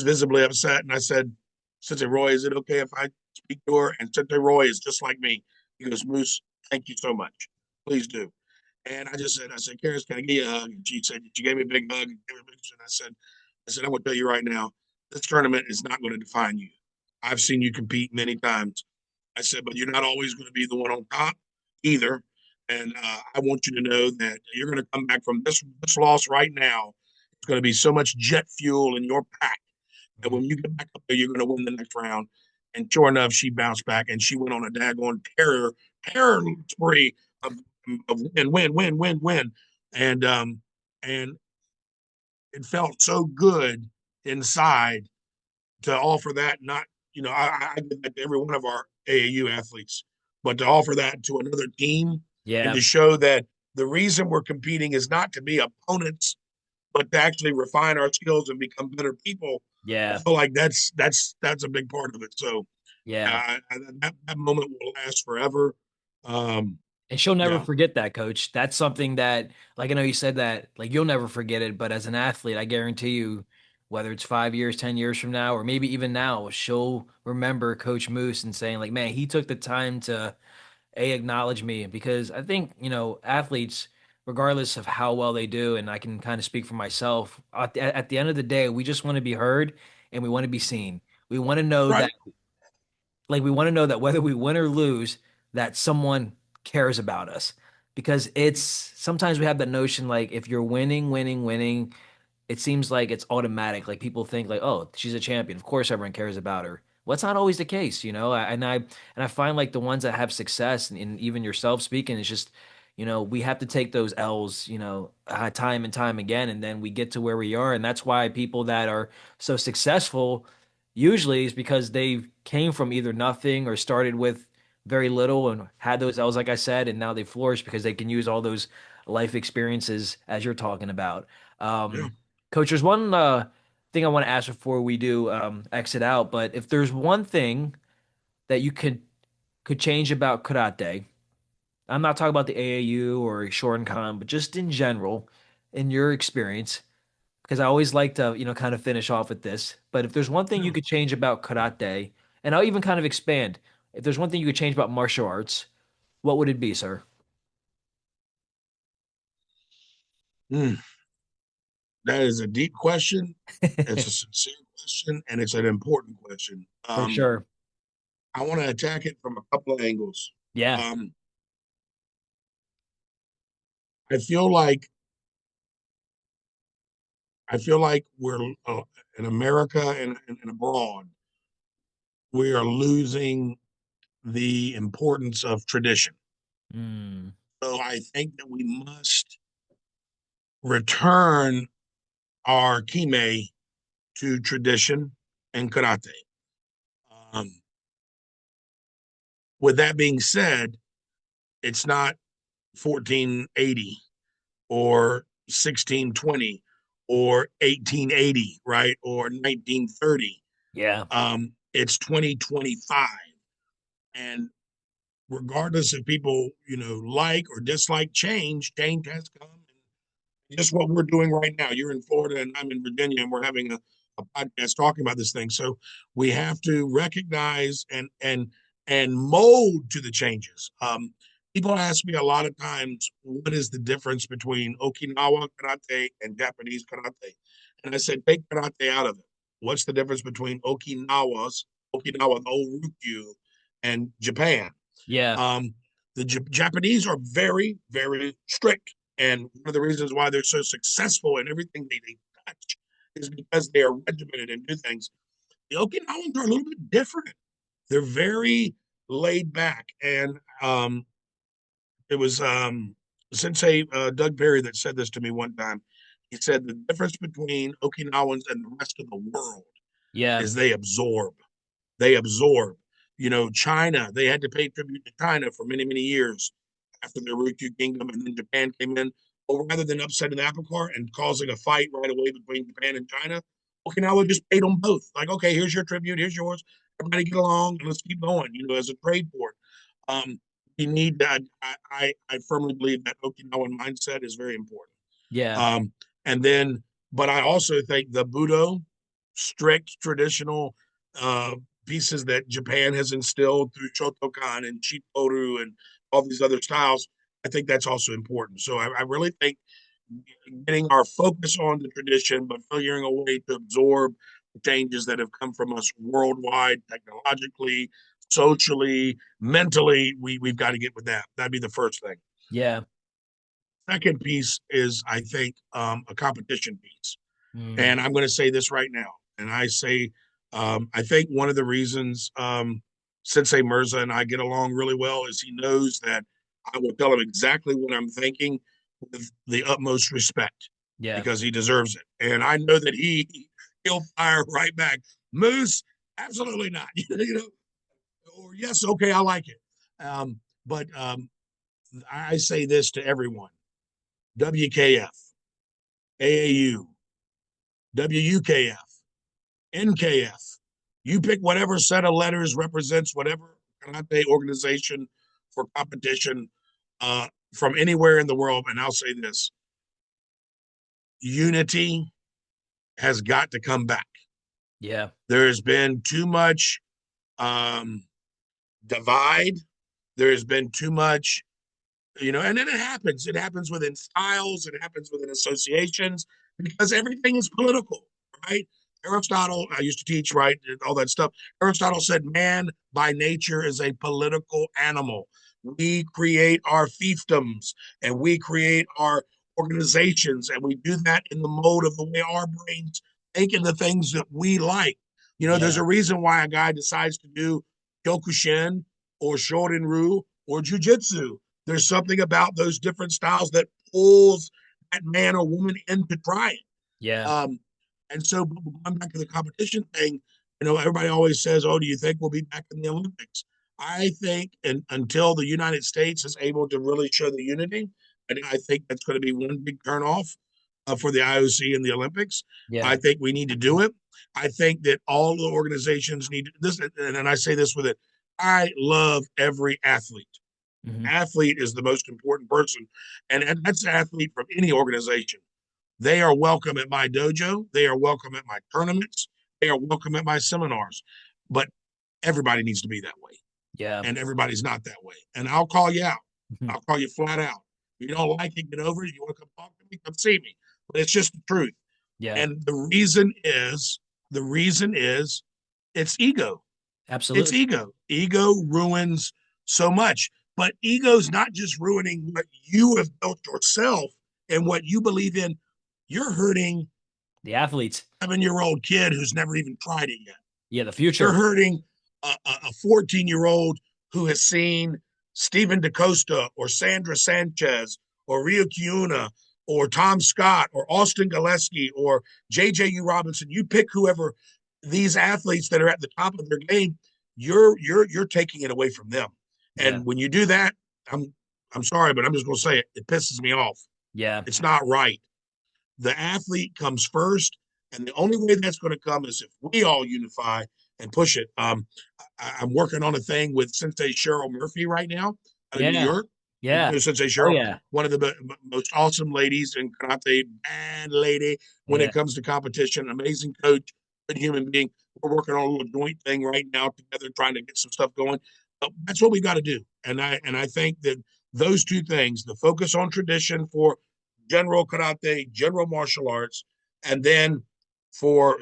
visibly upset. And I said, Sensei Roy, is it okay if I speak to her? And Sensei Roy is just like me. He goes, Moose, thank you so much. Please do. And I said, Karis, can I give you a hug? And she gave me a big hug. And I said, I'm going to tell you right now, this tournament is not going to define you. I've seen you compete many times. I said, but you're not always going to be the one on top either. And I want you to know that you're going to come back from this loss right now. It's going to be so much jet fuel in your pack that when you get back up there, you're going to win the next round. And sure enough, she bounced back and she went on a daggone terror spree of win. And it felt so good inside to offer that. Not, I give that to every one of our AAU athletes, but to offer that to another team and Yeah. to show that the reason we're competing is not to be opponents, but to actually refine our skills and become better people. I Yeah. feel like that's a big part of it. So Yeah. that moment will last forever. And she'll never Yeah, forget that, coach. That's something that, like, I know you said that, like, you'll never forget it, but as an athlete, I guarantee you, whether it's 5 years, 10 years from now, or maybe even now, she'll remember Coach Moose and saying, like, man, he took the time to acknowledge me. Because I think, athletes, regardless of how well they do, and I can kind of speak for myself, at the end of the day, we just want to be heard and we want to be seen. We want to know that, right. like, we want to know that whether we win or lose, that someone cares about us. Because it's sometimes we have that notion, like, if you're winning, it seems like it's automatic. Like, people think, like, oh, she's a champion, of course everyone cares about her. Well, that's not always the case, and I find, like, the ones that have success, and even yourself speaking, it's just, we have to take those L's, time and time again, and then we get to where we are. And that's why people that are so successful usually is because they came from either nothing or started with very little and had those L's, like I said, and now they flourish because they can use all those life experiences as you're talking about. Yeah. um Coach, there's one thing I want to ask before we do exit out. But if there's one thing that you could change about karate, I'm not talking about the AAU or Shorin, but just in general, in your experience, because I always like to, kind of finish off with this. But if there's one thing you Yeah. could change about karate, and I'll even kind of expand, if there's one thing you could change about martial arts, what would it be, sir? Mm, that is a deep question. It's a sincere question, and it's an important question. For sure. I want to attack it from a couple of angles. Yeah. Um, I feel like we're in America and abroad, we are losing the importance of tradition. Mm, So I think that we must return our kime to tradition and karate. Um, with that being said, it's not 1480 or 1620 or 1880, right? Or 1930. yeah. It's 2025. And regardless if people, like or dislike change has come. And just what we're doing right now. You're in Florida and I'm in Virginia, and we're having a podcast talking about this thing. So we have to recognize and mold to the changes. People ask me a lot of times, what is the difference between Okinawa karate and Japanese karate? And I said, take karate out of it. What's the difference between Okinawa, the old Ryukyu, and Japan? Yeah. Um, the Japanese are very, very strict. And one of the reasons why they're so successful in everything they touch is because they are regimented and do things. The Okinawans are a little bit different. They're very laid back. And it was Sensei Doug Perry that said this to me one time. He said the difference between Okinawans and the rest of the world Yeah. is they absorb. They absorb. You know, China, they had to pay tribute to China for many, many years after the Ryukyu Kingdom, and then Japan came in. But rather than upsetting the apple cart and causing a fight right away between Japan and China, Okinawa just paid them both. Like, okay, here's your tribute, here's yours. Everybody get along and let's keep going, you know, as a trade port. Um, we need that. I firmly believe that Okinawan mindset is very important. Yeah. And then, but I also think the Budo, strict traditional uh, pieces that Japan has instilled through Shotokan and Chitoru and all these other styles, I think that's also important. So I really think getting our focus on the tradition, but figuring a way to absorb the changes that have come from us worldwide, technologically, socially, mentally, we've got to get with that. That'd be the first thing. Yeah. Second piece is, I think, a competition piece. Mm. And I'm going to say this right now. And I say, I think one of the reasons Sensei Mirza and I get along really well is he knows that I will tell him exactly what I'm thinking with the utmost respect Yeah. because he deserves it. And I know that he'll fire right back. Moose, absolutely not. You know, or yes, okay, I like it. But I say this to everyone: WKF, AAU, WUKF, NKF. You pick whatever set of letters represents whatever karate organization for competition from anywhere in the world. And I'll say this: unity has got to come back. Yeah. There has been too much um, divide. There has been too much, you know, and then it happens. It happens within styles. It happens within associations because everything is political, right? Aristotle, I used to teach, right? All that stuff. Aristotle said, man by nature is a political animal. We create our fiefdoms and we create our organizations, and we do that in the mode of the way our brains think and the things that we like. You know, there's Yeah. a reason why a guy decides to do Kyokushin or Shorin-Ryu or Jiu-Jitsu. There's something about those different styles that pulls that man or woman in to try it. Yeah. Um, and so going back to the competition thing, you know, everybody always says, "Oh, do you think we'll be back in the Olympics?" I think, and until the United States is able to really show the unity, and I think that's going to be one big turnoff for the IOC and the Olympics. I Yeah. think we need to do it. I think that all the organizations need to, this, and I say this with it. I love every athlete. Hmm. Athlete is the most important person, and that's an athlete from any organization. They are welcome at my dojo. They are welcome at my tournaments. They are welcome at my seminars. But everybody needs to be that way. Yeah. And everybody's not that way. And I'll call you out. Mhm. I'll call you flat out. If you don't like it, get over it. You want to come talk to me, come see me. But it's just the truth. Yeah. And the reason is it's ego. It's Absolutely. ego. Ego ruins so much. But ego's not just ruining what you have built yourself and what you believe in. You're hurting The athletes. 7-year-old kid who's never even tried it yet. Yeah. The You're future. hurting a 14-year-old who has seen Stephen DaCosta or Sandra Sanchez or Rio Kiuna or Tom Scott or Austin Gillespie or JJU Robinson. You pick whoever these athletes that are at the top of their game, you're taking it away from them. Yeah. And when you do that, I'm sorry, but I'm just gonna say it. It pisses me off. Yeah. It's not right. The athlete comes first, and the only way that's going to come is if we all unify and push it. I'm working on a thing with Sensei Cheryl Murphy right now out of New Yeah. York. You Yeah. know, Sensei Oh Cheryl, yeah. one of the most awesome ladies in karate, bad lady when Yeah. it comes to competition, amazing coach, good human being. We're working on a little joint thing right now together, trying to get some stuff going. But that's what we got to do, and I think that those two things, the focus on tradition for general karate, general martial arts, and then for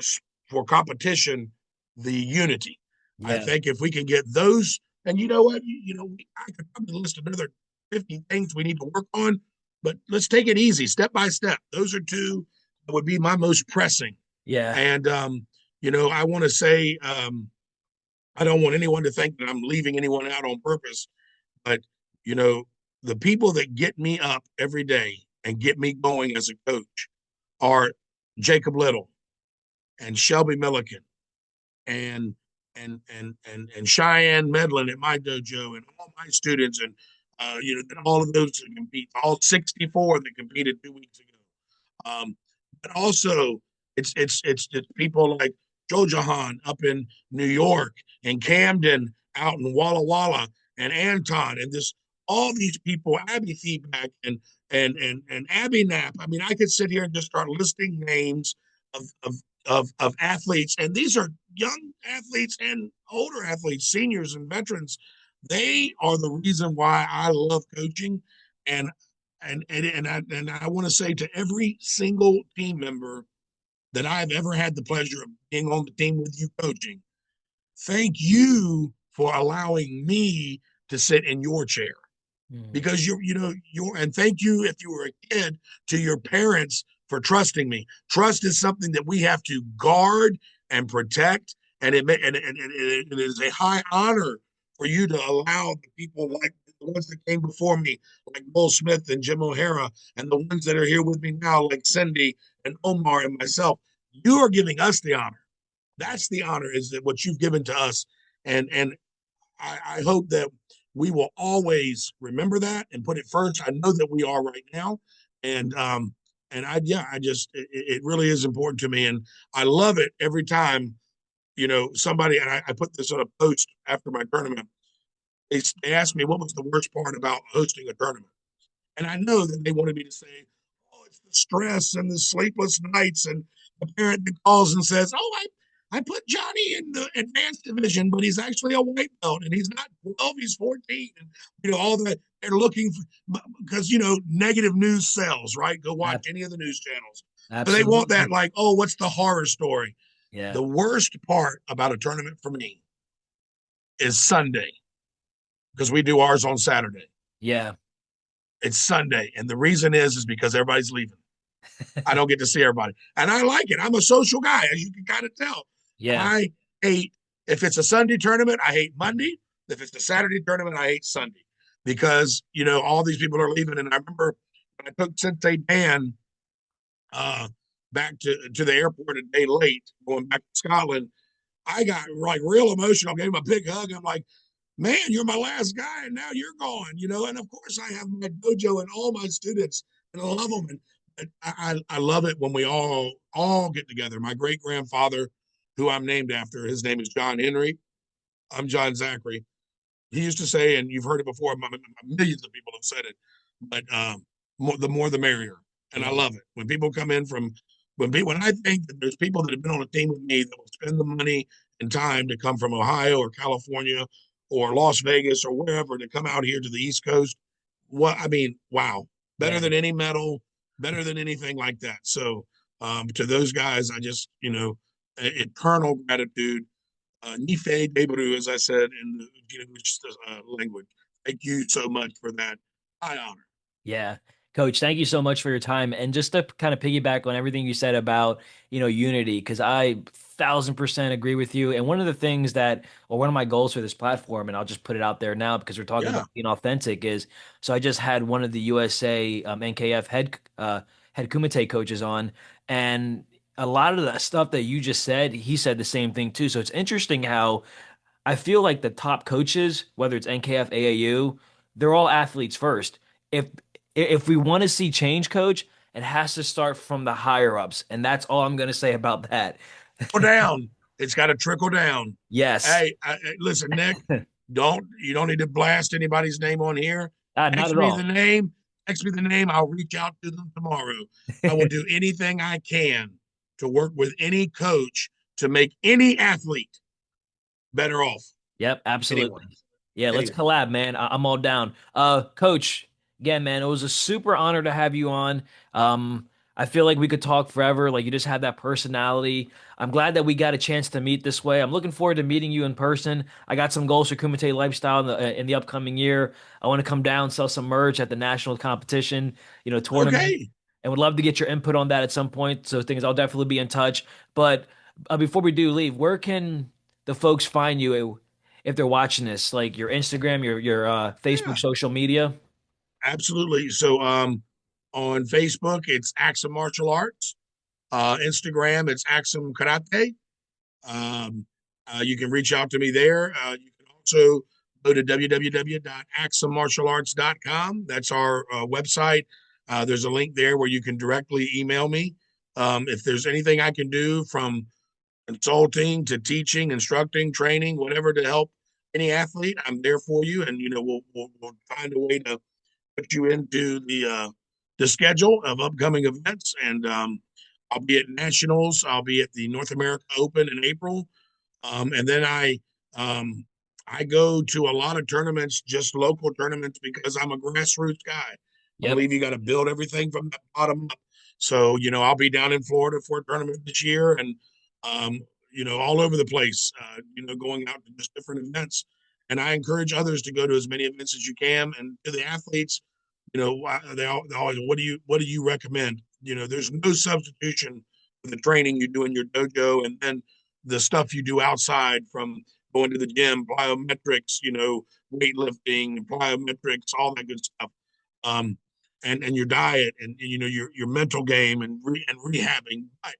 for competition, the unity. I Yeah. think if we can get those, and you know what, I could probably list another 50 things we need to work on, but let's take it easy, step by step. Those are two that would be my most pressing. Yeah. And I want to say, I don't want anyone to think that I'm leaving anyone out on purpose, but you know, the people that get me up every day and get me going as a coach are Jacob Little and Shelby Milliken and and Cheyenne Medlin at my dojo and all my students and all of those that compete, all 64 that competed 2 weeks ago. But also it's people like Jojahan up in New York and Camden out in Walla Walla and Anton and this all these people, Abby Feedback and Abby Knapp. I mean, I could sit here and just start listing names of of athletes, and these are young athletes and older athletes, seniors and veterans. They are the reason why I love coaching, and I want to say to every single team member that I've ever had the pleasure of being on the team with you coaching, thank you for allowing me to sit in your chair Mhm. because you're and thank you if you were a kid to your parents for trusting me. Trust is something that we have to guard and protect, and it is a high honor for you to allow the people like the ones that came before me, like Will Smith and Jim O'Hara, and the ones that are here with me now, like Cindy and Omar and myself. You are giving us the honor. That's the honor is that what you've given to us, and I hope that we will always remember that and put it first. I know that we are right now, and I just it really is important to me, and I love it every time somebody and I put this on a post after my tournament. They asked me what was the worst part about hosting a tournament, and I know that they wanted me to say, "Oh, it's the stress and the sleepless nights," and the parent that calls and says, "Oh, I put Johnny in the advanced division, but he's actually a white belt, and he's not 12, he's 14." And all that they're looking for because negative news sells, right? Go watch Ab- any of the news channels. So they want that, Absolutely. like, oh, what's the horror story? Yeah. The worst part about a tournament for me is Sunday because we do ours on Saturday. Yeah. It's Sunday, and the reason is because everybody's leaving. I don't get to see everybody. And I like it. I'm a social guy, as you can kind of tell. Yeah. I hate, if it's a Sunday tournament, I hate Monday. If it's a Saturday tournament, I hate Sunday because, all these people are leaving. And I remember when I took Sensei Dan uh, back to the airport a day late, going back to Scotland, I got like real emotional. I gave him a big hug. I'm like, man, you're my last guy, and now you're gone. And of course, I have my dojo and all my students, and I love them. And I love it when we all get together. My great grandfather, who I'm named after, his name is John Henry. I'm John Zachary. He used to say, and you've heard it before, millions of people have said it, but the more the merrier. And I Yeah. love it when people come in from when I think that there's people that have been on a team with me that will spend the money and time to come from Ohio or California or Las Vegas or wherever to come out here to the East Coast. What I mean, wow, better Yeah. than any medal, better than anything like that. So to those guys, I just eternal gratitude. Nife Debru, as I said in the English language. Thank you so much for that high honor. Yeah. Coach, thank you so much for your time. And just to kind of piggyback on everything you said about, unity, because I 1000% agree with you. And one of the things that, or one of my goals for this platform, and I'll just put it out there now because we're talking Yeah, about being authentic, is so I just had one of the USA NKF head Kumite coaches on, and a lot of the stuff that you just said, he said the same thing too. So it's interesting how I feel like the top coaches, whether it's NKF, AAU, they're all athletes first. If if we want to see change, coach, it has to start from the higher ups, and that's all I'm going to say about that. go down. It's got to trickle down. Yes. Hey, listen, Nick. You don't need to blast anybody's name on here. Not Text at me the all. name. Text me the name. I'll reach out to them tomorrow. I will do anything I can to work with any coach to make any athlete better off. Yep, Anyone. absolutely. Yeah, let's Anyone. collab, man. I'm all down. Coach, again, man, it was a super honor to have you on. I feel like we could talk forever. Like you just have that personality. I'm glad that we got a chance to meet this way. I'm looking forward to meeting you in person. I got some goals for Kumite Lifestyle in the upcoming year. I want to come down, sell some merch at the national competition, tournament, Okay. and would love to get your input on that at some point. So things I'll definitely be in touch. But before we do leave, where can the folks find you if they're watching this? Like your Instagram, your Facebook, Yeah, social media. absolutely. So on Facebook, it's Axsom Martial Arts. Instagram, it's Axsom Karate. Um, you can reach out to me there. You can also go to www.axsommartialarts.com. That's our website. There's a link there where you can directly email me. If there's anything I can do from consulting to teaching, instructing, training, whatever to help any athlete, I'm there for you. And, we'll find a way to put you into the schedule of upcoming events. And I'll be at nationals. I'll be at the North America Open in April, and then um, I go to a lot of tournaments, just local tournaments, because I'm a grassroots guy. I Yep. believe you got to build everything from the bottom up. So I'll be down in Florida for a tournament this year, and um, all over the place. Going out to just different events. And I encourage others to go to as many events as you can. And to the athletes, they always, what do you recommend? There's no substitution for the training you do in your dojo, and then the stuff you do outside, from going to the gym, plyometrics, weightlifting, plyometrics, all that good stuff. Um, and your diet, and your mental game, and rehabbing. But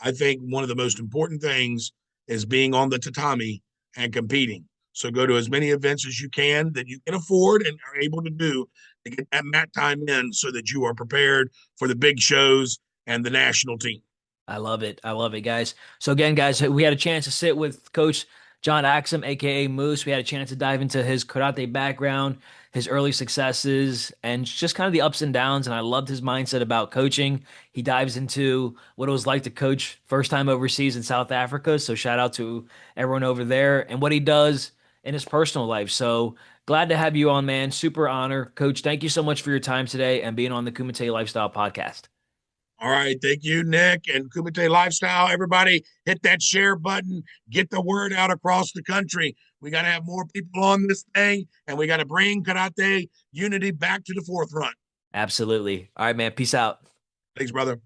I think one of the most important things is being on the tatami and competing. So go to as many events as you can that you can afford and are able to do to get that mat time in, so that you are prepared for the big shows and the national team. I love it. I love it, guys. So again, guys, we had a chance to sit with Coach John Axsom, aka Moose. We had a chance to dive into his karate background, his early successes, and just kind of the ups and downs. And I loved his mindset about coaching. He dives into what it was like to coach first time overseas in South Africa. So shout out to everyone over there and what he does in his personal life. So glad to have you on, man. Super honor. Coach, thank you so much for your time today and being on the Kumite Lifestyle podcast. All right. Thank you, Nick, and Kumite Lifestyle. Everybody, hit that share button. Get the word out across the country. We got to have more people on this thing, and we got to bring karate unity back to the forefront. Absolutely. All right, man. Peace out. Thanks, brother.